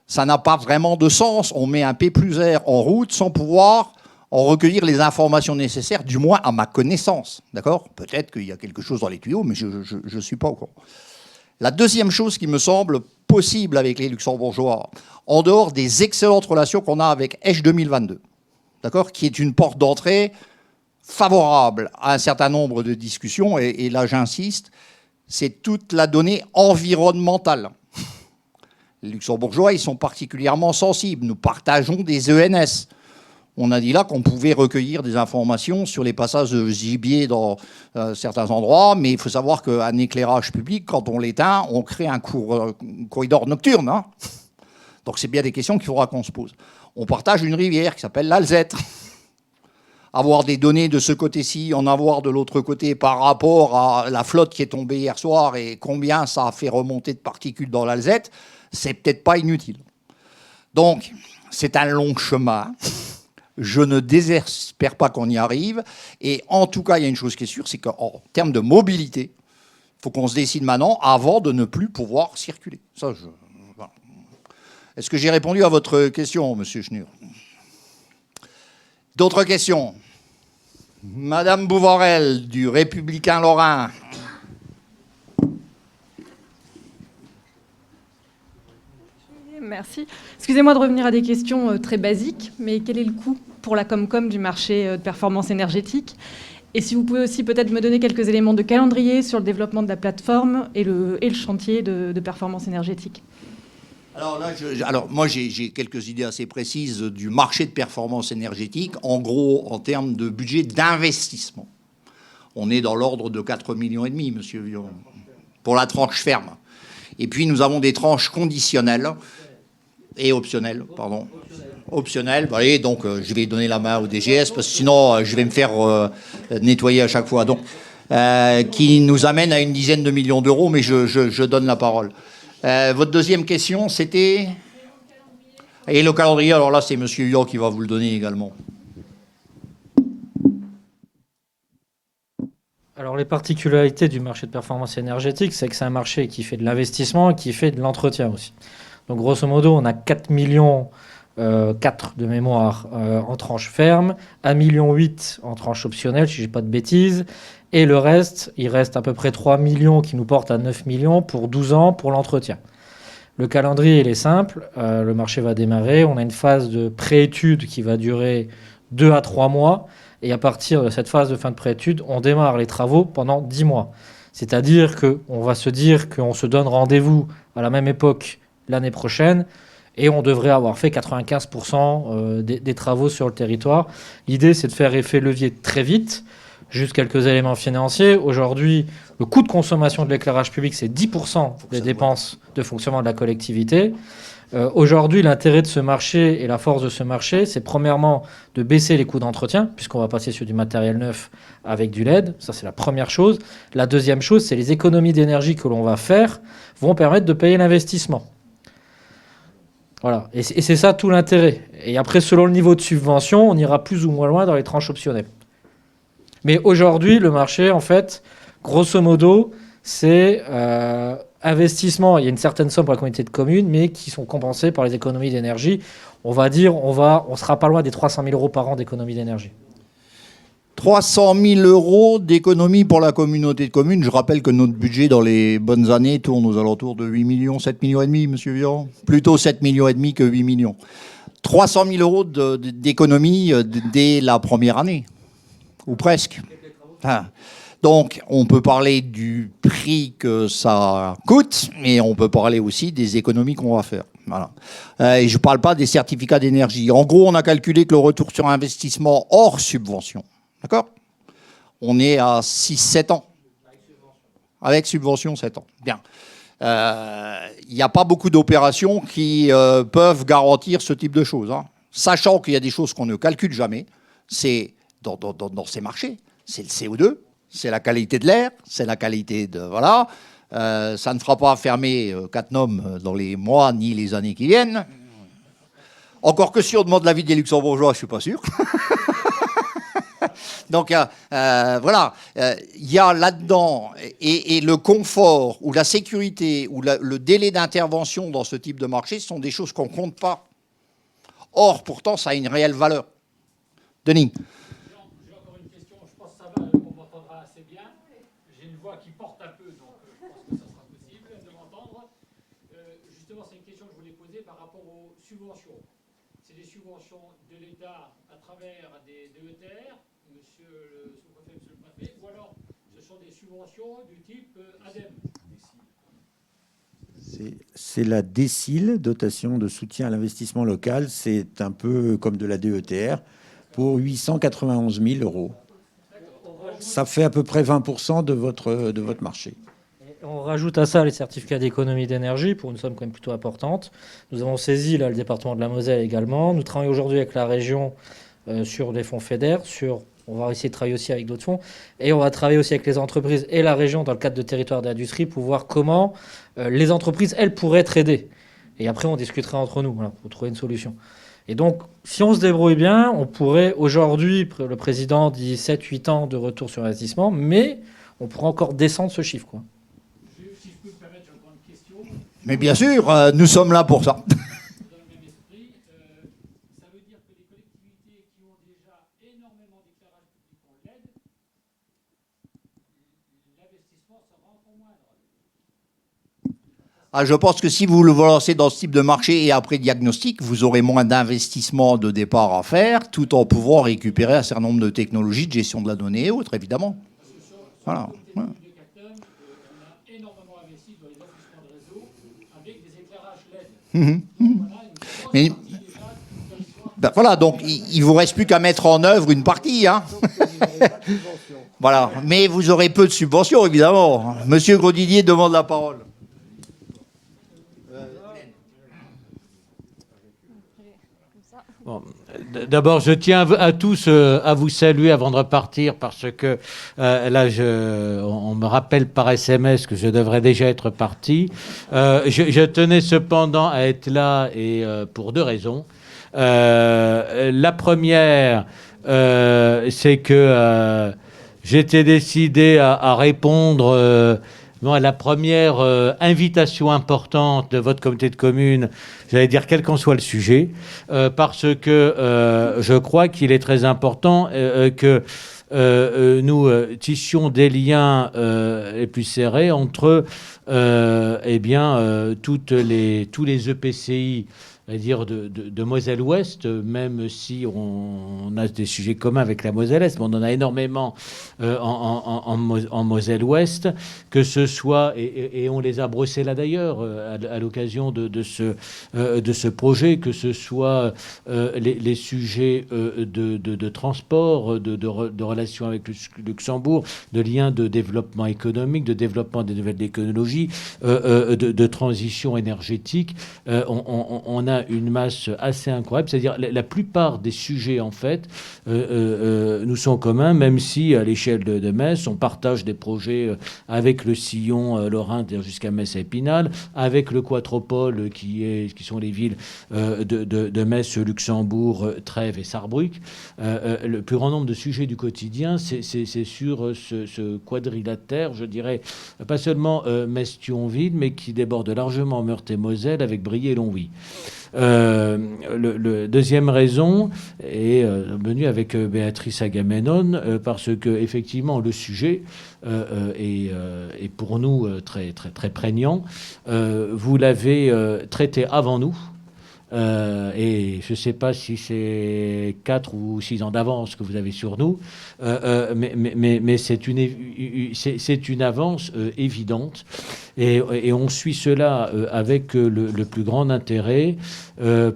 Ça n'a pas vraiment de sens. On met un P+R en route sans pouvoir en recueillir les informations nécessaires, du moins à ma connaissance. D'accord ? Peut-être qu'il y a quelque chose dans les tuyaux, mais je ne suis pas au courant. La deuxième chose qui me semble possible avec les Luxembourgeois, en dehors des excellentes relations qu'on a avec H 2022, d'accord, qui est une porte d'entrée favorable à un certain nombre de discussions, et là j'insiste, c'est toute la donnée environnementale. Les Luxembourgeois, ils sont particulièrement sensibles. Nous partageons des ENS. On a dit là qu'on pouvait recueillir des informations sur les passages de gibier dans certains endroits, mais il faut savoir qu'un éclairage public, quand on l'éteint, on crée un corridor nocturne. Hein. Donc c'est bien des questions qu'il faudra qu'on se pose. On partage une rivière qui s'appelle l'Alzette. Avoir des données de ce côté-ci, en avoir de l'autre côté par rapport à la flotte qui est tombée hier soir et combien ça a fait remonter de particules dans l'Alzette, c'est peut-être pas inutile. Donc, c'est un long chemin. Je ne désespère pas qu'on y arrive. Et en tout cas, il y a une chose qui est sûre, c'est qu'en termes de mobilité, il faut qu'on se décide maintenant avant de ne plus pouvoir circuler. Ça, voilà. Est-ce que j'ai répondu à votre question, monsieur Schnur? D'autres questions? Madame Bouvarel, du Républicain Lorrain. Merci. Excusez-moi de revenir à des questions très basiques, mais quel est le coût pour la Comcom du marché de performance énergétique? Et si vous pouvez aussi peut-être me donner quelques éléments de calendrier sur le développement de la plateforme et le chantier de performance énergétique. Alors là, moi j'ai quelques idées assez précises du marché de performance énergétique. En gros, en termes de budget d'investissement, on est dans l'ordre de 4,5 millions, monsieur Vion, pour la tranche ferme. Et puis nous avons des tranches conditionnelles et optionnelles, pardon. Optionnelles. Allez, donc je vais donner la main au DGS parce que sinon je vais me faire nettoyer à chaque fois. Donc, qui nous amène à une dizaine de millions d'euros, mais je donne la parole. Votre deuxième question, c'était... Et le calendrier, alors là, c'est M. Huot qui va vous le donner également. Alors, les particularités du marché de performance énergétique, c'est que c'est un marché qui fait de l'investissement et qui fait de l'entretien aussi. Donc, grosso modo, on a 4 millions 4 de mémoire en tranche ferme, 1,8 million en tranche optionnelle, si je ne dis pas de bêtises, et le reste, il reste à peu près 3 millions qui nous portent à 9 millions pour 12 ans pour l'entretien. Le calendrier, il est simple, le marché va démarrer, on a une phase de préétude qui va durer 2 à 3 mois, et à partir de cette phase de fin de préétude, on démarre les travaux pendant 10 mois. C'est-à-dire qu'on va se dire qu'on se donne rendez-vous à la même époque l'année prochaine, et on devrait avoir fait 95% des travaux sur le territoire. L'idée, c'est de faire effet levier très vite. Juste quelques éléments financiers. Aujourd'hui, le coût de consommation de l'éclairage public, c'est 10% des dépenses de fonctionnement de la collectivité. Aujourd'hui, l'intérêt de ce marché et la force de ce marché, c'est premièrement de baisser les coûts d'entretien, puisqu'on va passer sur du matériel neuf avec du LED. Ça, c'est la première chose. La deuxième chose, c'est les économies d'énergie que l'on va faire vont permettre de payer l'investissement. Voilà, et c'est ça tout l'intérêt. Et après, selon le niveau de subvention, on ira plus ou moins loin dans les tranches optionnelles. Mais aujourd'hui, le marché, en fait, grosso modo, c'est investissement. Il y a une certaine somme pour la communauté de communes, mais qui sont compensées par les économies d'énergie. On va dire, on sera pas loin des 300 000 euros par an d'économies d'énergie. 300 000 euros d'économie pour la communauté de communes. Je rappelle que notre budget dans les bonnes années tourne aux alentours de 8 millions, 7 millions et demi, monsieur Vian. Plutôt 7 millions et demi que 8 millions. 300 000 euros d'économie dès la première année, ou presque. Enfin, donc, on peut parler du prix que ça coûte, mais on peut parler aussi des économies qu'on va faire. Voilà. Et je ne parle pas des certificats d'énergie. En gros, on a calculé que le retour sur investissement hors subvention, d'accord, on est à 6-7 ans. Avec subvention, 7 ans. Bien. Il n'y a pas beaucoup d'opérations qui peuvent garantir ce type de choses. Hein. Sachant qu'il y a des choses qu'on ne calcule jamais, c'est dans ces marchés, c'est le CO2, c'est la qualité de l'air, c'est la qualité de... Voilà. Ça ne fera pas fermer Cattenom dans les mois ni les années qui viennent. Encore que si on demande l'avis des Luxembourgeois, je ne suis pas sûr. Donc voilà, il y a là-dedans, et le confort ou la sécurité ou le délai d'intervention dans ce type de marché, ce sont des choses qu'on ne compte pas. Or, pourtant, ça a une réelle valeur. Denis. J'ai encore une question, je pense que ça va, on m'entendra assez bien. J'ai une voix qui porte un peu, donc je pense que ça sera possible. justement, c'est une question que je voulais poser par rapport aux subventions. C'est des subventions de l'État à travers des DETR, monsieur le sous-préfet, monsieur le préfet, ou alors ce sont des subventions du type ADEME. C'est la DECIL, dotation de soutien à l'investissement local. C'est un peu comme de la DETR pour 891 000 €. Ça fait à peu près 20% de votre marché. On rajoute à ça les certificats d'économie d'énergie pour une somme quand même plutôt importante. Nous avons saisi là, le département de la Moselle également. Nous travaillons aujourd'hui avec la région sur des fonds FEDER, on va essayer de travailler aussi avec d'autres fonds, et on va travailler aussi avec les entreprises et la région dans le cadre de territoire d'industrie pour voir comment les entreprises, elles, pourraient être aidées. Et après, on discutera entre nous pour trouver une solution. Et donc, si on se débrouille bien, on pourrait aujourd'hui, le président dit 7-8 ans de retour sur investissement, mais on pourrait encore descendre ce chiffre, quoi. Si je peux me permettre, j'ai encore une question. Mais bien sûr, nous sommes là pour ça. Dans le même esprit, ça veut dire que les collectivités qui ont déjà énormément d'éclairage public en LED, l'investissement sera encore moindre. Ah, je pense que si vous le lancez dans ce type de marché et après diagnostic, vous aurez moins d'investissement de départ à faire, tout en pouvant récupérer un certain nombre de technologies de gestion de la donnée et autres, évidemment. Voilà. Ouais. On a énormément investi dans les affichements de réseau avec des éclairages LED. Mais, ben voilà, donc il ne vous reste plus qu'à mettre en œuvre une partie. Hein. Voilà, mais vous aurez peu de subventions, évidemment. Monsieur Grosdidier demande la parole. Bon, d'abord, je tiens à tous à vous saluer avant de repartir parce que là, on me rappelle par SMS que je devrais déjà être parti. Je tenais cependant à être là et pour deux raisons. La première, c'est que j'étais décidé à répondre à la première invitation importante de votre comité de communes, j'allais dire quel qu'en soit le sujet, parce que je crois qu'il est très important que nous tissions des liens les plus serrés entre tous les EPCI, c'est-à-dire de Moselle-Ouest, même si on a des sujets communs avec la Moselle-Est, mais on en a énormément en Moselle-Ouest, que ce soit, et on les a brossés là d'ailleurs, à l'occasion de ce projet, que ce soit les sujets de transport, de relations avec le Luxembourg, de liens de développement économique, de développement des nouvelles technologies, de transition énergétique. On a une masse assez incroyable, c'est-à-dire la plupart des sujets en fait nous sont communs, même si à l'échelle de Metz on partage des projets avec le sillon lorrain jusqu'à Metz et Épinal, avec le quadropole qui sont les villes de Metz, Luxembourg, Trèves et Sarrebruck. Le plus grand nombre de sujets du quotidien, c'est sur ce quadrilatère, je dirais, pas seulement Metz-Thionville, mais qui déborde largement Meurthe-et-Moselle avec Briey et Longwy. Le deuxième raison est venue avec Béatrice Agamemnon parce que effectivement le sujet est pour nous très très très prégnant. Vous l'avez traité avant nous. Et je ne sais pas si c'est 4 ou 6 ans d'avance que vous avez sur nous, mais c'est une avance évidente. Et on suit cela avec le plus grand intérêt,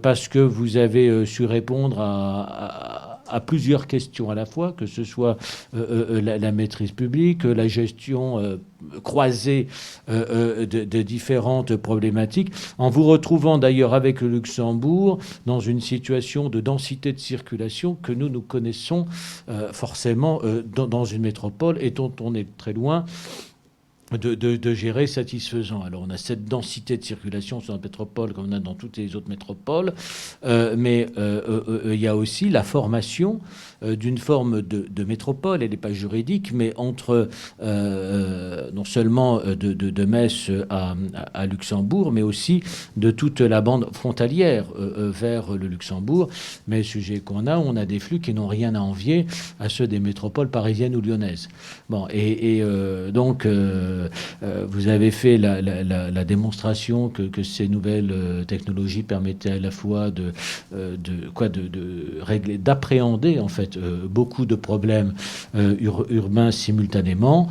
parce que vous avez su répondre à plusieurs questions à la fois, que ce soit la maîtrise publique, la gestion croisée de différentes problématiques, en vous retrouvant d'ailleurs avec le Luxembourg dans une situation de densité de circulation que nous connaissons forcément dans une métropole et dont on est très loin de gérer satisfaisant. Alors on a cette densité de circulation sur la métropole comme on a dans toutes les autres métropoles, mais il y a aussi la formation d'une forme de métropole, elle n'est pas juridique, mais entre non seulement de Metz à Luxembourg, mais aussi de toute la bande frontalière vers le Luxembourg. Mais le sujet qu'on a, on a des flux qui n'ont rien à envier à ceux des métropoles parisiennes ou lyonnaises. Bon, donc vous avez fait la démonstration que ces nouvelles technologies permettaient à la fois de régler, d'appréhender en fait beaucoup de problèmes urbains simultanément.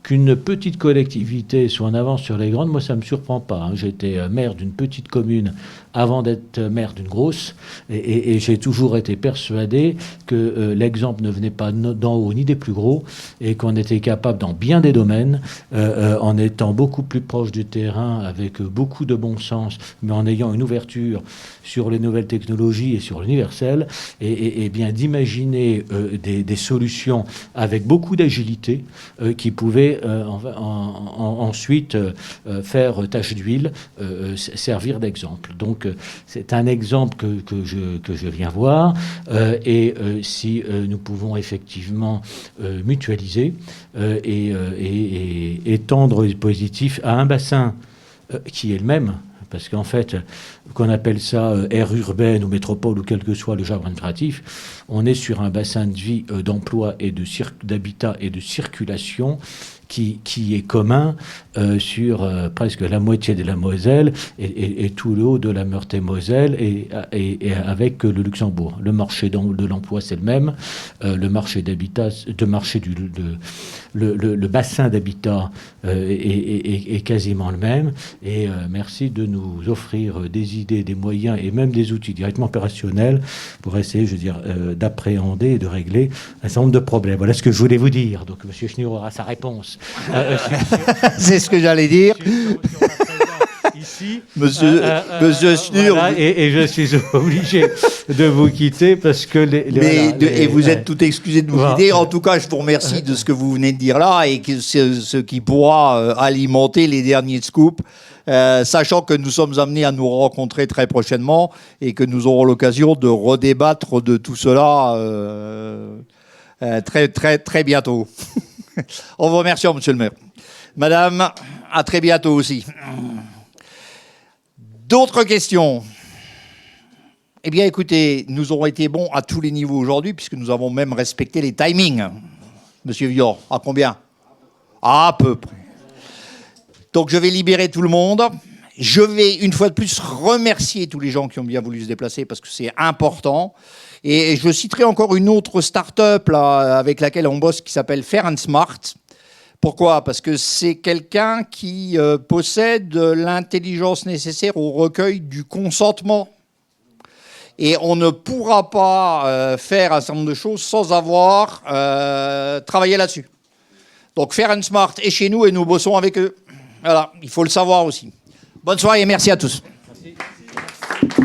Qu'une petite collectivité soit en avance sur les grandes, moi ça ne me surprend pas. Hein. J'étais maire d'une petite commune avant d'être maire d'une grosse, et j'ai toujours été persuadé que l'exemple ne venait pas d'en haut ni des plus gros, et qu'on était capable dans bien des domaines, en étant beaucoup plus proche du terrain, avec beaucoup de bon sens, mais en ayant une ouverture sur les nouvelles technologies et sur l'universel, et bien d'imaginer des solutions avec beaucoup d'agilité qui pouvaient ensuite faire tache d'huile, servir d'exemple. Donc c'est un exemple que je viens voir, et si nous pouvons effectivement mutualiser et étendre le positif à un bassin qui est le même, parce qu'en fait, qu'on appelle ça aire urbaine ou métropole ou quel que soit le jargon administratif, on est sur un bassin de vie, d'emploi et d'habitat et de circulation qui est commun sur presque la moitié de la Moselle et tout le haut de la Meurthe-et-Moselle et avec le Luxembourg. Le marché de l'emploi, c'est le même. Le marché d'habitat, le bassin d'habitat est quasiment le même. Et merci de nous offrir des idées, des moyens et même des outils directement opérationnels pour essayer, je veux dire, d'appréhender et de régler un certain nombre de problèmes. Voilà ce que je voulais vous dire. Donc, M. Schnur aura sa réponse. C'est ce que j'allais dire. Ici, Monsieur Schnur. Voilà, et je suis obligé de vous quitter parce que et vous êtes tout excusé de vous quitter. En tout cas, je vous remercie de ce que vous venez de dire là et ce qui pourra alimenter les derniers scoops. Sachant que nous sommes amenés à nous rencontrer très prochainement et que nous aurons l'occasion de redébattre de tout cela très, très, très bientôt. On vous remercie, monsieur le maire. Madame, à très bientôt aussi. D'autres questions? Eh bien, écoutez, nous aurons été bons à tous les niveaux aujourd'hui, puisque nous avons même respecté les timings. Monsieur Vior, à combien? À peu près. Donc, je vais libérer tout le monde. Je vais, une fois de plus, remercier tous les gens qui ont bien voulu se déplacer, parce que c'est important. Et je citerai encore une autre start-up là, avec laquelle on bosse qui s'appelle Fair and Smart. Pourquoi? Parce que c'est quelqu'un qui possède l'intelligence nécessaire au recueil du consentement. Et on ne pourra pas faire un certain nombre de choses sans avoir travaillé là-dessus. Donc Fair and Smart est chez nous et nous bossons avec eux. Voilà, il faut le savoir aussi. Bonne soirée et merci à tous. Merci.